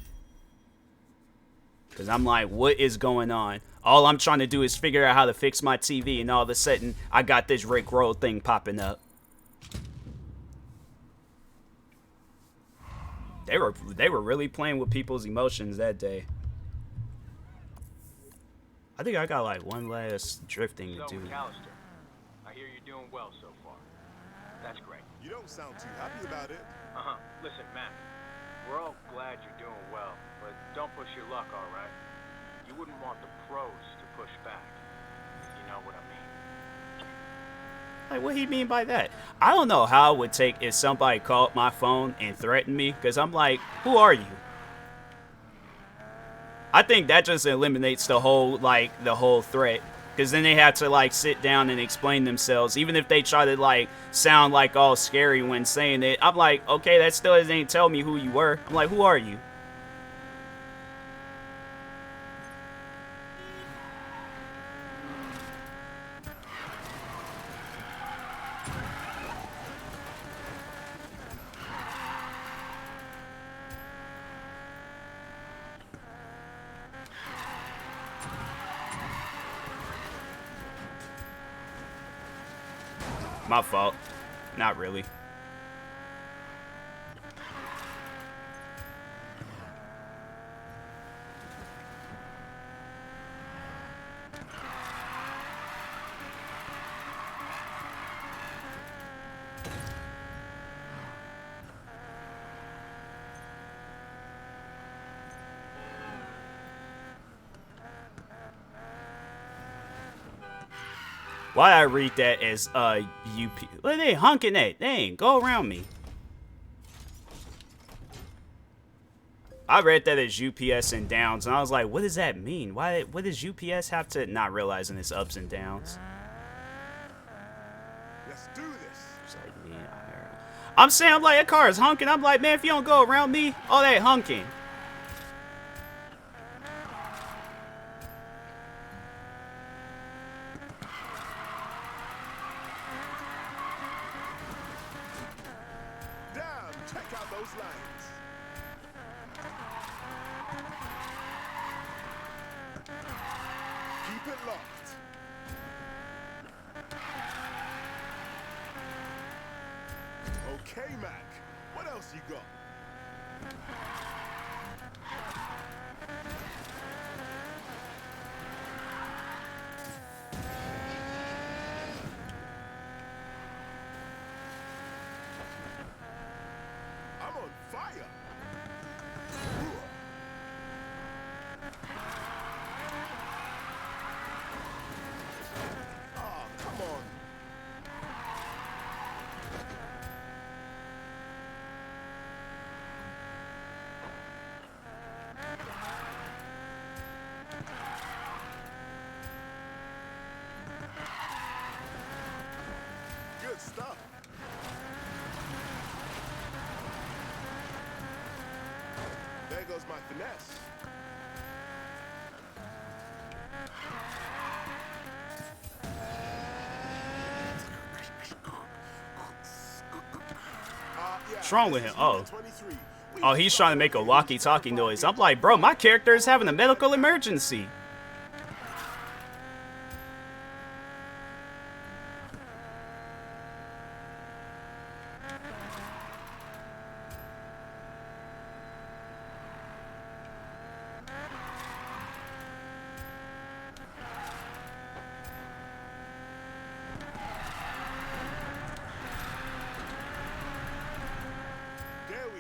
Because I'm like, what is going on? All I'm trying to do is figure out how to fix my TV, and all of a sudden, I got this Rick Roll thing popping up. They were really playing with people's emotions that day. I think I got like one last drifting to do. McAllister, I hear you're doing well so far. That's great. You don't sound too happy about it. Listen, Mac, we're all glad you're doing well, but don't push your luck, all right? You wouldn't want the pros to push back. You know what I mean? Like, what he mean by that? I don't know how it would take if somebody called my phone and threatened me, because I'm like, who are you? I think that just eliminates the whole threat. Because then they have to, like, sit down and explain themselves. Even if they try to, like, sound, like, all scary when saying it. I'm like, okay, that still doesn't tell me who you were. I'm like, who are you? My fault. Not really. Why I read that as UP? What are they honking at? Dang, go around me. I read that as UPS and downs, and I was like, what does that mean? What does UPS have to, not realizing it's ups and downs? Let's do this. It's like, yeah, I'm saying, I'm like, a car is honking. I'm like, man, if you don't go around me, all that honking. Check out those lines. Keep it locked. Okay, Mac. What else you got? Fire! Oh, come on. Good stuff. There goes my finesse. What's wrong with him? Oh, he's trying to make a walkie-talkie noise. I'm like, bro, my character is having a medical emergency.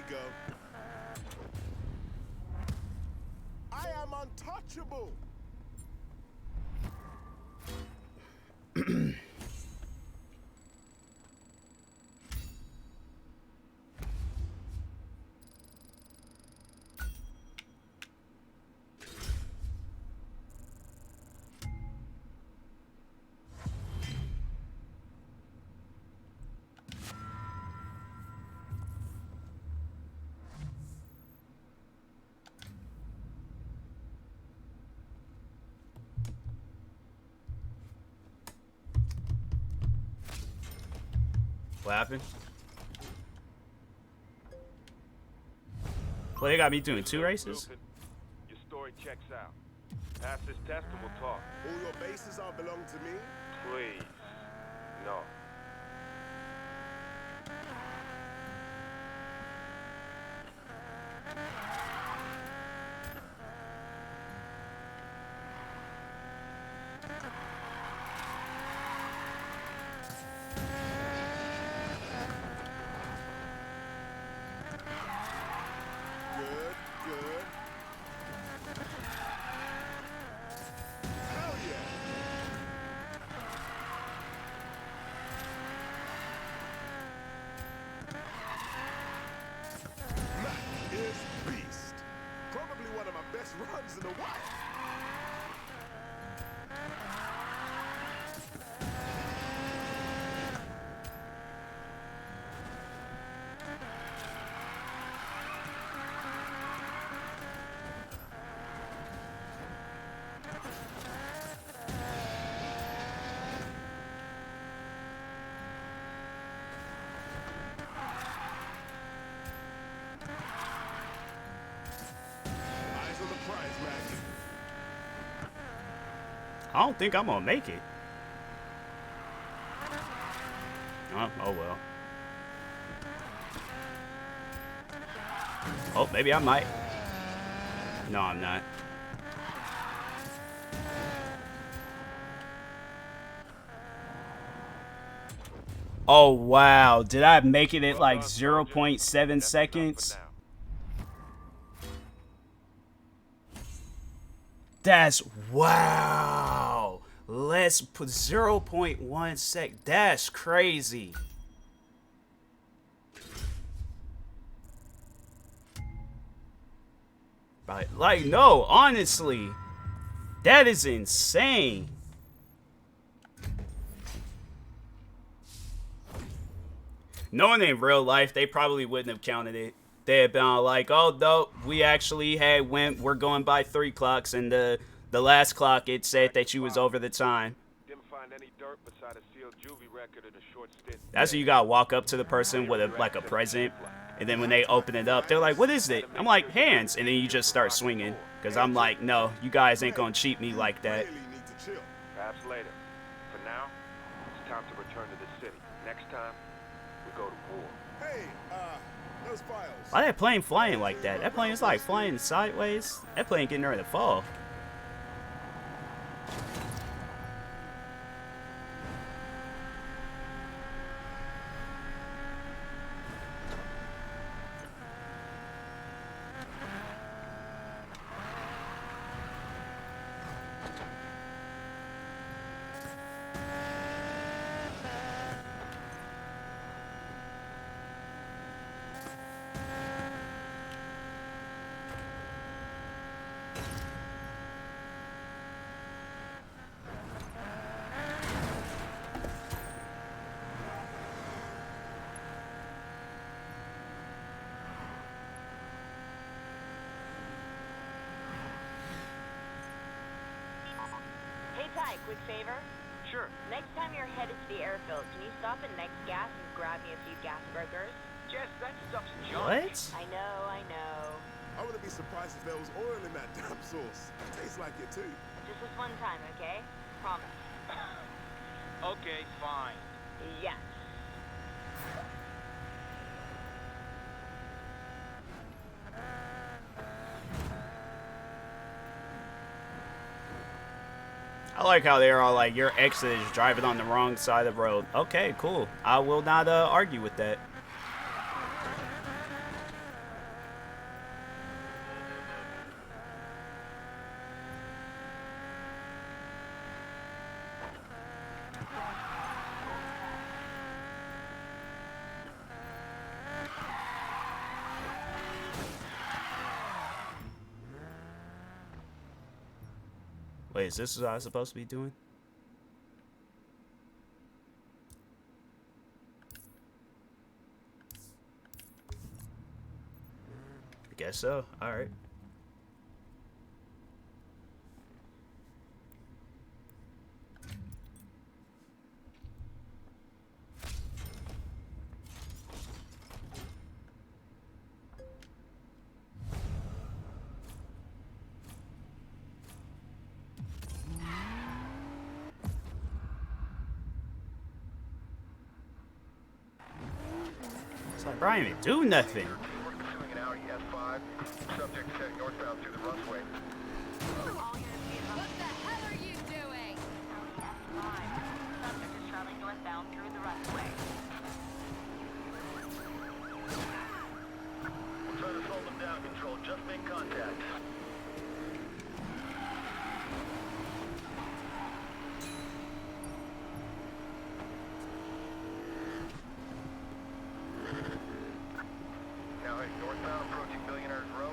go. I am untouchable. What happened? Well, they got me doing 2 races? Your story checks out. Pass this test and we'll talk. All your bases are belong to me. Please. No. Good, good. Hell yeah. Mac is beast. Probably one of my best runs in a while. Eyes on the prize, Mac. I don't think I'm gonna make it. Oh well. Oh, maybe I might. No, I'm not. Oh wow, did I make it at like 0.7 seconds? That's wow. Let's put 0.1 sec. That's crazy. Like no, honestly, that is insane. Knowing in real life, they probably wouldn't have counted it. They had been all like, "Oh no, we actually we're going by 3 clocks, and the last clock it said that you was over the time." Didn't find any dirt beside a sealed juvie record in a short stint. That's when you gotta walk up to the person with a present, and then when they open it up, they're like, "What is it?" I'm like, "Hands," and then you just start swinging, because I'm like, "No, you guys ain't gonna cheat me like that." Really need to chill. Perhaps later. For now, it's time to return to the city. Next time, we go to war. Hey, those files. Why that plane flying like that? That plane is like flying sideways. That plane getting ready to fall. Hey Ty, quick favor. Sure. Next time you're headed to the airfield, can you stop at Next Gas and grab me a few gas burgers? Jess, that stuff's junk. What? I know. I wouldn't be surprised if there was oil in that damn sauce. Tastes like it too. Just this one time, okay? Promise. Okay, fine. Yes. I like how they're all like, your exit is driving on the wrong side of the road. Okay, cool. I will not argue with that. Wait, is this what I was supposed to be doing? I guess so. Alright. It's like, bro, I didn't even do nothing. We're pursuing an Audi S5. Subject heading northbound through the Rusway. What the hell are you doing? Subject is traveling northbound through the Rusway. We're trying to slow them down, Control. Just make contact. Now heading northbound, approaching Billionaire's Row.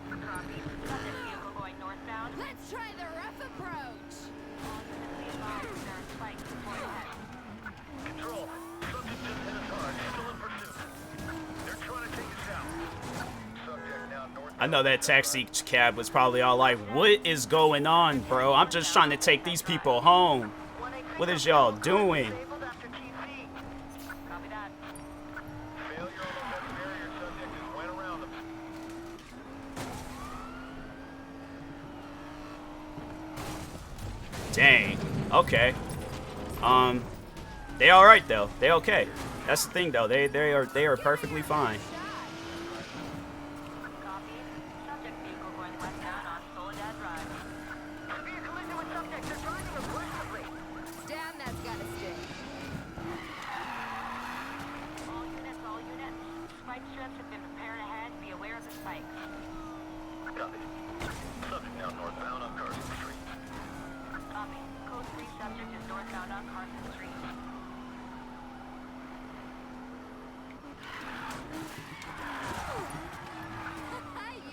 Copy. Subject vehicle going northbound. Let's try the rough approach. All units be advised, there are spikes before ahead. Control. Subject just hit us hard. Still in pursuit. They're trying to take us out. Subject now northbound. I know that taxi cab was probably all like, what is going on, bro? I'm just trying to take these people home. What is y'all doing? Disabled after TC. Copy that. Failure on the heavy barrier. Subject just went around them. Dang. Okay. They all right though. They okay. That's the thing though. They are perfectly fine. Copy. Subject vehicle going westbound on Soledad Drive. Severe collision with subject. They're driving aggressively. Damn, that's gotta sting. All units. Spike strips have been prepared ahead. Be aware of the spikes. Copy. Subject now northbound on Carson Street. Copy. Code 3 subject is northbound on Carson Street.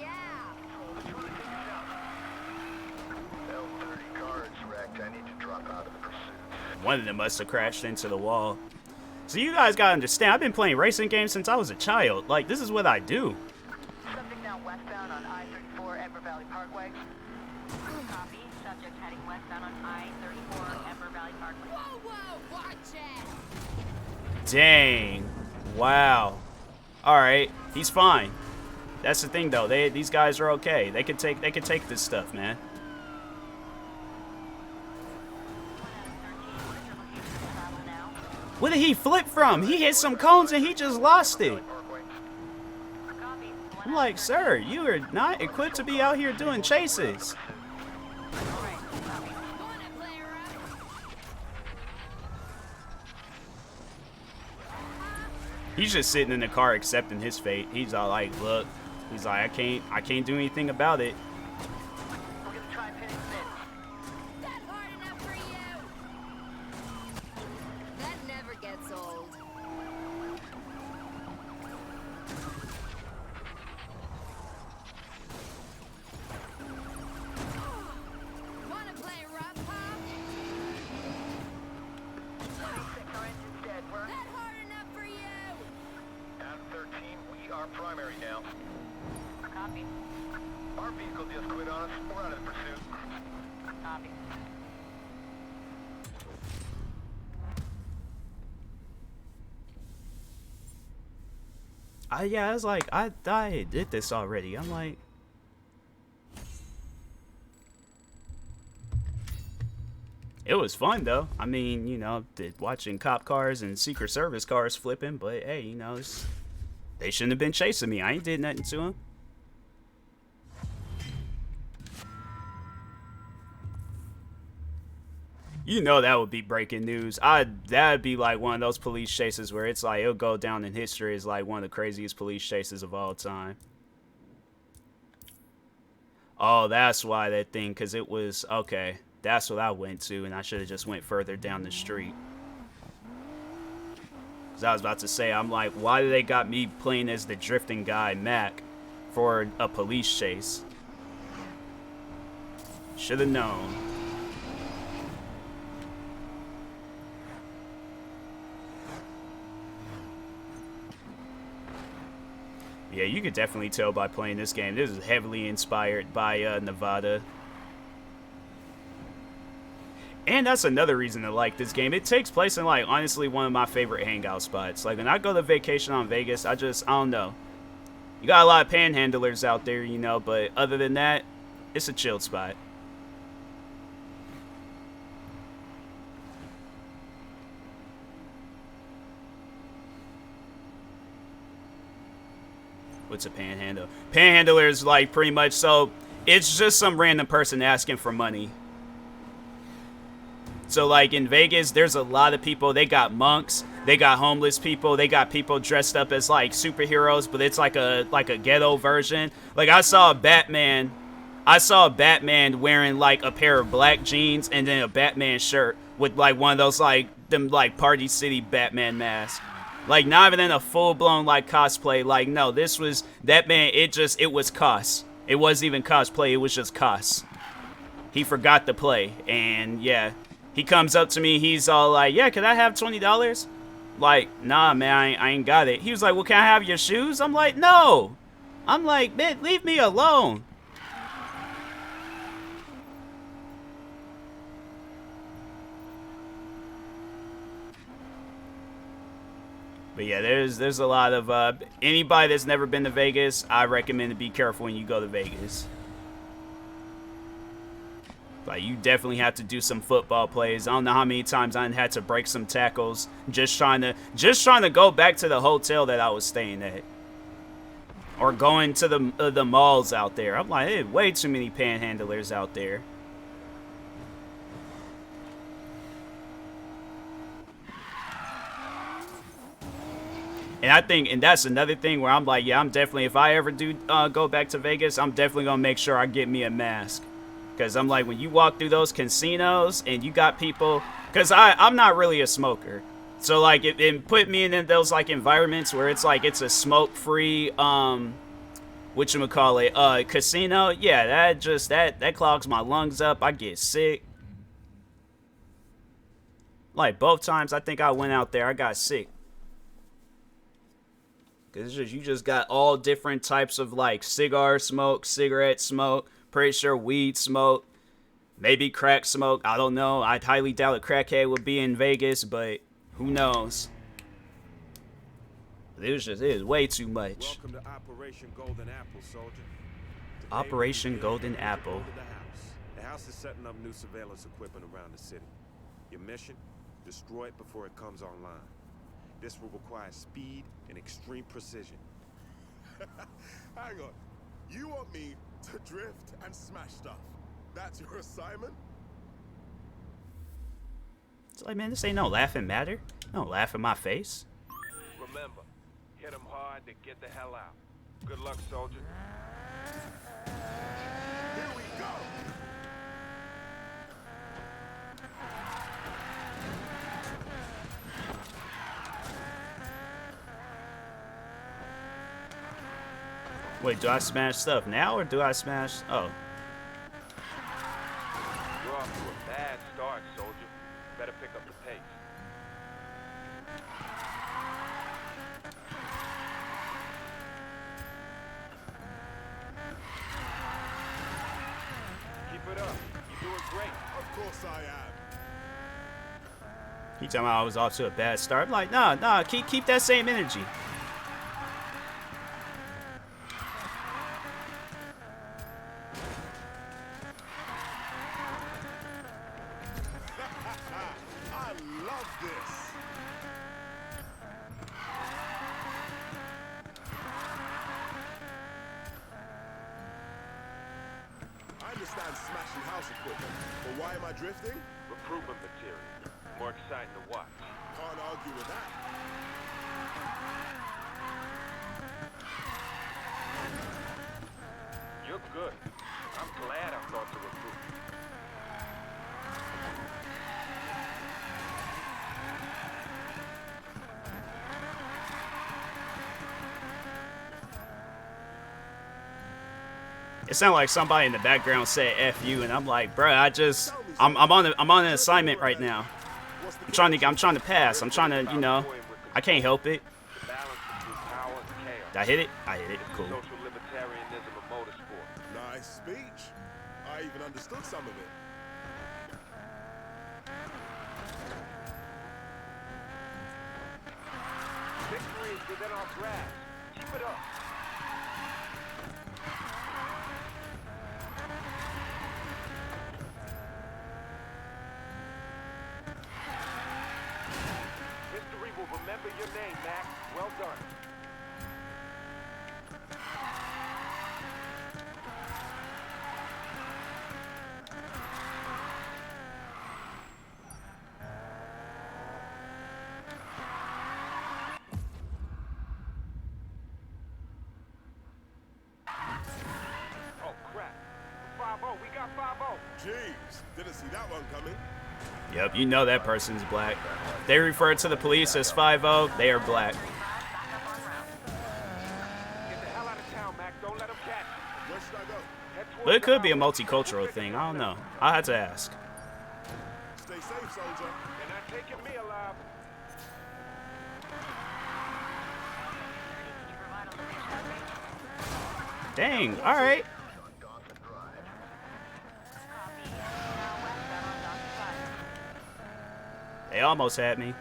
Yeah. L30 cards wrecked. I need to drop out of the pursuit. One of them must have crashed into the wall. So you guys gotta understand, I've been playing racing games since I was a child. Like, this is what I do. Subject now westbound on I-34 Ember Valley Parkway. Copy. Subject heading westbound on I-34 Ember Valley Parkway. Whoa, whoa, watch it. Dang. Wow. Alright, he's fine. That's the thing though, these guys are okay. They can take this stuff, man. Travel now. Where did he flip from? He hit some cones and he just lost it. Parkway. Copy. I'm like, sir, you are not equipped to be out here doing chases. Wanna play rough? He's just sitting in the car accepting his fate. He's all like, look, he's like, I can't do anything about it. We're gonna try pinning them in. That hard enough for you? That never gets old. Wanna play rough, huh? 26, our engine's dead. We're That hard enough for you? At 13, we are primary now. copy. Our vehicle just quit on us. We're out of the pursuit. Copy. Yeah, I was like, I did this already. I'm like, it was fun though. I mean, you know, watching cop cars and Secret Service cars flipping, but hey, you know, they shouldn't have been chasing me. I ain't did nothing to them. You know that would be breaking news. That'd be like one of those police chases where it's like it'll go down in history as like one of the craziest police chases of all time. Oh, that's why that thing, because it was, okay, that's what I went to, and I should have just went further down the street. Because I was about to say, I'm like, why do they got me playing as the drifting guy, Mac, for a police chase? Should have known. Yeah, you could definitely tell by playing this game. This is heavily inspired by Nevada. And that's another reason to like this game. It takes place in, like, honestly, one of my favorite hangout spots. Like, when I go to vacation on Vegas, I don't know. You got a lot of panhandlers out there, you know, but other than that, it's a chilled spot. What's a panhandle? Panhandler is, like, pretty much, so it's just some random person asking for money. So, like, in Vegas, there's a lot of people. They got monks, they got homeless people, they got people dressed up as, like, superheroes, but it's like a ghetto version. Like, I saw a Batman wearing, like, a pair of black jeans and then a Batman shirt with, like, one of those, like, them, like, Party City Batman masks. Like, not even in a full-blown, like, cosplay. Like, no, this was, that man, it was cos. It wasn't even cosplay, it was just cos. He forgot to play, and, yeah. He comes up to me, he's all like, yeah, can I have $20? Like, nah, man, I ain't got it. He was like, well, can I have your shoes? I'm like, no. I'm like, man, leave me alone. But yeah, there's a lot of, anybody that's never been to Vegas, I recommend to be careful when you go to Vegas. Like, you definitely have to do some football plays. I don't know how many times I had to break some tackles just trying to go back to the hotel that I was staying at, or going to the malls out there. I'm like, there's way too many panhandlers out there. And I think, and that's another thing where I'm like, yeah, I'm definitely, if I ever do go back to Vegas, I'm definitely gonna make sure I get me a mask. Because I'm like, when you walk through those casinos and you got people, because I'm not really a smoker. So, like, it put me in those, like, environments where it's like, it's a smoke-free, whatchamacallit, casino. Yeah, that clogs my lungs up. I get sick. Like, both times I think I went out there, I got sick. Because you just got all different types of, like, cigar smoke, cigarette smoke. Pretty sure weed smoke, maybe crack smoke. I don't know. I'd highly doubt a crackhead would be in Vegas, but who knows? It is way too much. Welcome to Operation Golden Apple, soldier. Today Operation we begin Golden with the Apple. build of the house. The house is setting up new surveillance equipment around the city. Your mission: destroy it before it comes online. This will require speed and extreme precision. Hang on. You want me to drift and smash stuff? That's your assignment? It's like, man, this ain't no laughing matter. Don't laugh in my face. Remember, hit them hard, then get the hell out. Good luck, soldier. Here we go! Wait, do I smash stuff now or do I smash? Oh. You're off to a bad start, soldier. Better pick up the pace. Keep it up. You're doing great. Of course I am. He talking about I was off to a bad start. I'm like, nah, keep that same energy. I love this. I understand smashing house equipment, but why am I drifting? Recruitment material. More exciting to watch. Can't argue with that. You're good. I'm glad I thought to recruit. It sounded like somebody in the background said "F you," and I'm like, bruh, I'm on an assignment right now. I'm trying to pass. I'm trying to, you know, I can't help it. The balance between power and chaos. Did I hit it? I hit it. Cool. Social libertarianism of motorsport. Nice speech. I even understood some of it. Victory is within our grasp. Keep it up. History will remember your name, Mac. Well done. Oh, crap. 5-0. We got 5-0. Jeez, didn't see that one coming. Yep, you know that person's black. They refer to the police as 5-0. They are black. Get the hell out of town, Mac. Don't let them catch you. Where should I go? Head towards But it the could be a highway. multicultural thing. I don't know. I had to ask. Stay safe, soldier. They're not taking me alive. Dang. All right. They almost had me.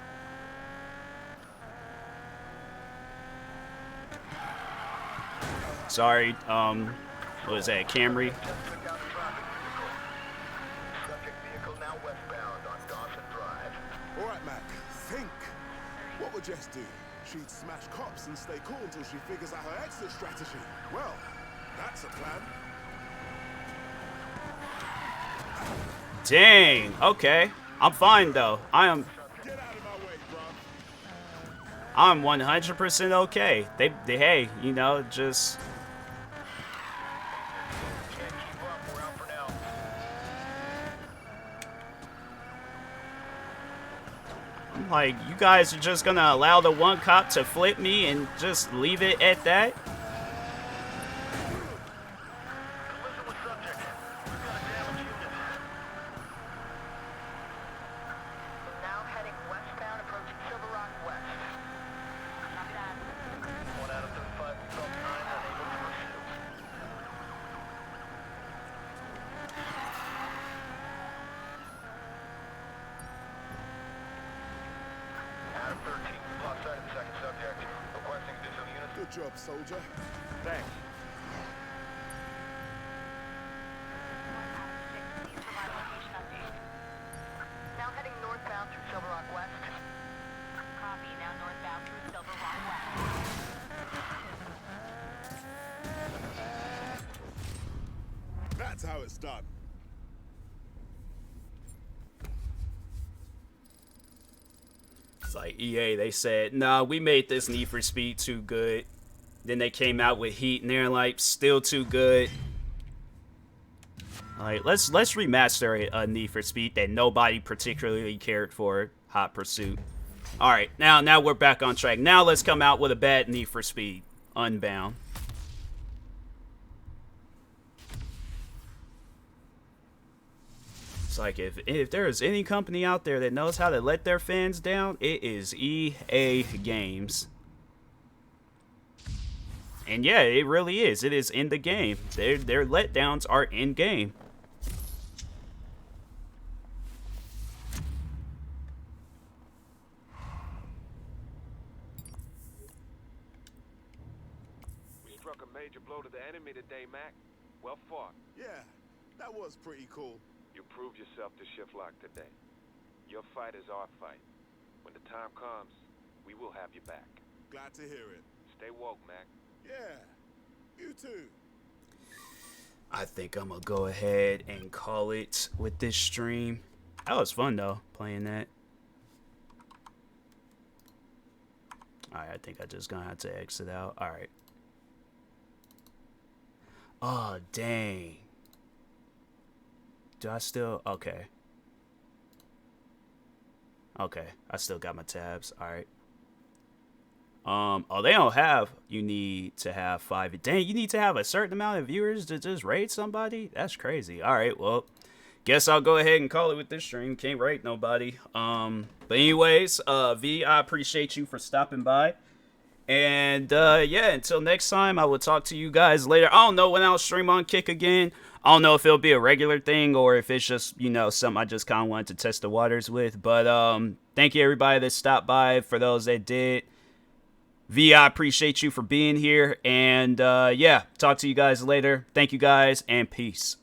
Sorry. What was that? Camry. Subject vehicle now westbound on Dawson Drive. All right, Mac. Think. What would Jess do? She'd smash cops and stay cool until she figures out her exit strategy. Well, that's a plan. Dang. Okay. I'm fine though. Get out of my way, bro. I'm 100% okay. They hey, you know, just Can't keep up. We're out for now. I'm like, you guys are just gonna allow the one cop to flip me and just leave it at that? Collision with subject. We've got a damaged unit. Now heading westbound, approaching Silver Rock West. Copy that. 1 out of 35 result 9 unable to pursue. Out of 13. Lost sight of the second subject. Requesting additional units. Good job, soldier. Thanks. Please provide a location update. Now heading northbound through Silver Rock West. Copy. Now northbound through Silver Rock West. That's how it's done. It's like EA, they said, nah, we made this Need for Speed too good. Then they came out with Heat and they're like, still too good. Like, let's remaster a Need for Speed that nobody particularly cared for. Hot Pursuit. Alright, now we're back on track. Now let's come out with a bad Need for Speed. Unbound. It's like, if there is any company out there that knows how to let their fans down, it is EA Games. And yeah, it really is. It is in the game. Their letdowns are in game. We struck a major blow to the enemy today, Mac. Well fought. Yeah, that was pretty cool. You proved yourself to Shiftlock today. Your fight is our fight. When the time comes, we will have you back. Glad to hear it. Stay woke, Mac. Yeah, you too. I think I'm gonna go ahead and call it with this stream. That was fun though, playing that. Alright, I think I just gonna have to exit out. Alright. Oh, dang. Do I still? Okay. Okay, I still got my tabs. Alright. Oh, they don't have, you need to have 5. Dang, you need to have a certain amount of viewers to just raid somebody? That's crazy. All right, well, guess I'll go ahead and call it with this stream. Can't raid nobody. But anyways, V, I appreciate you for stopping by. And yeah, until next time, I will talk to you guys later. I don't know when I'll stream on Kick again. I don't know if it'll be a regular thing or if it's just, you know, something I just kind of wanted to test the waters with. But thank you everybody that stopped by. For those that did, V, I appreciate you for being here. And yeah, talk to you guys later. Thank you guys and peace.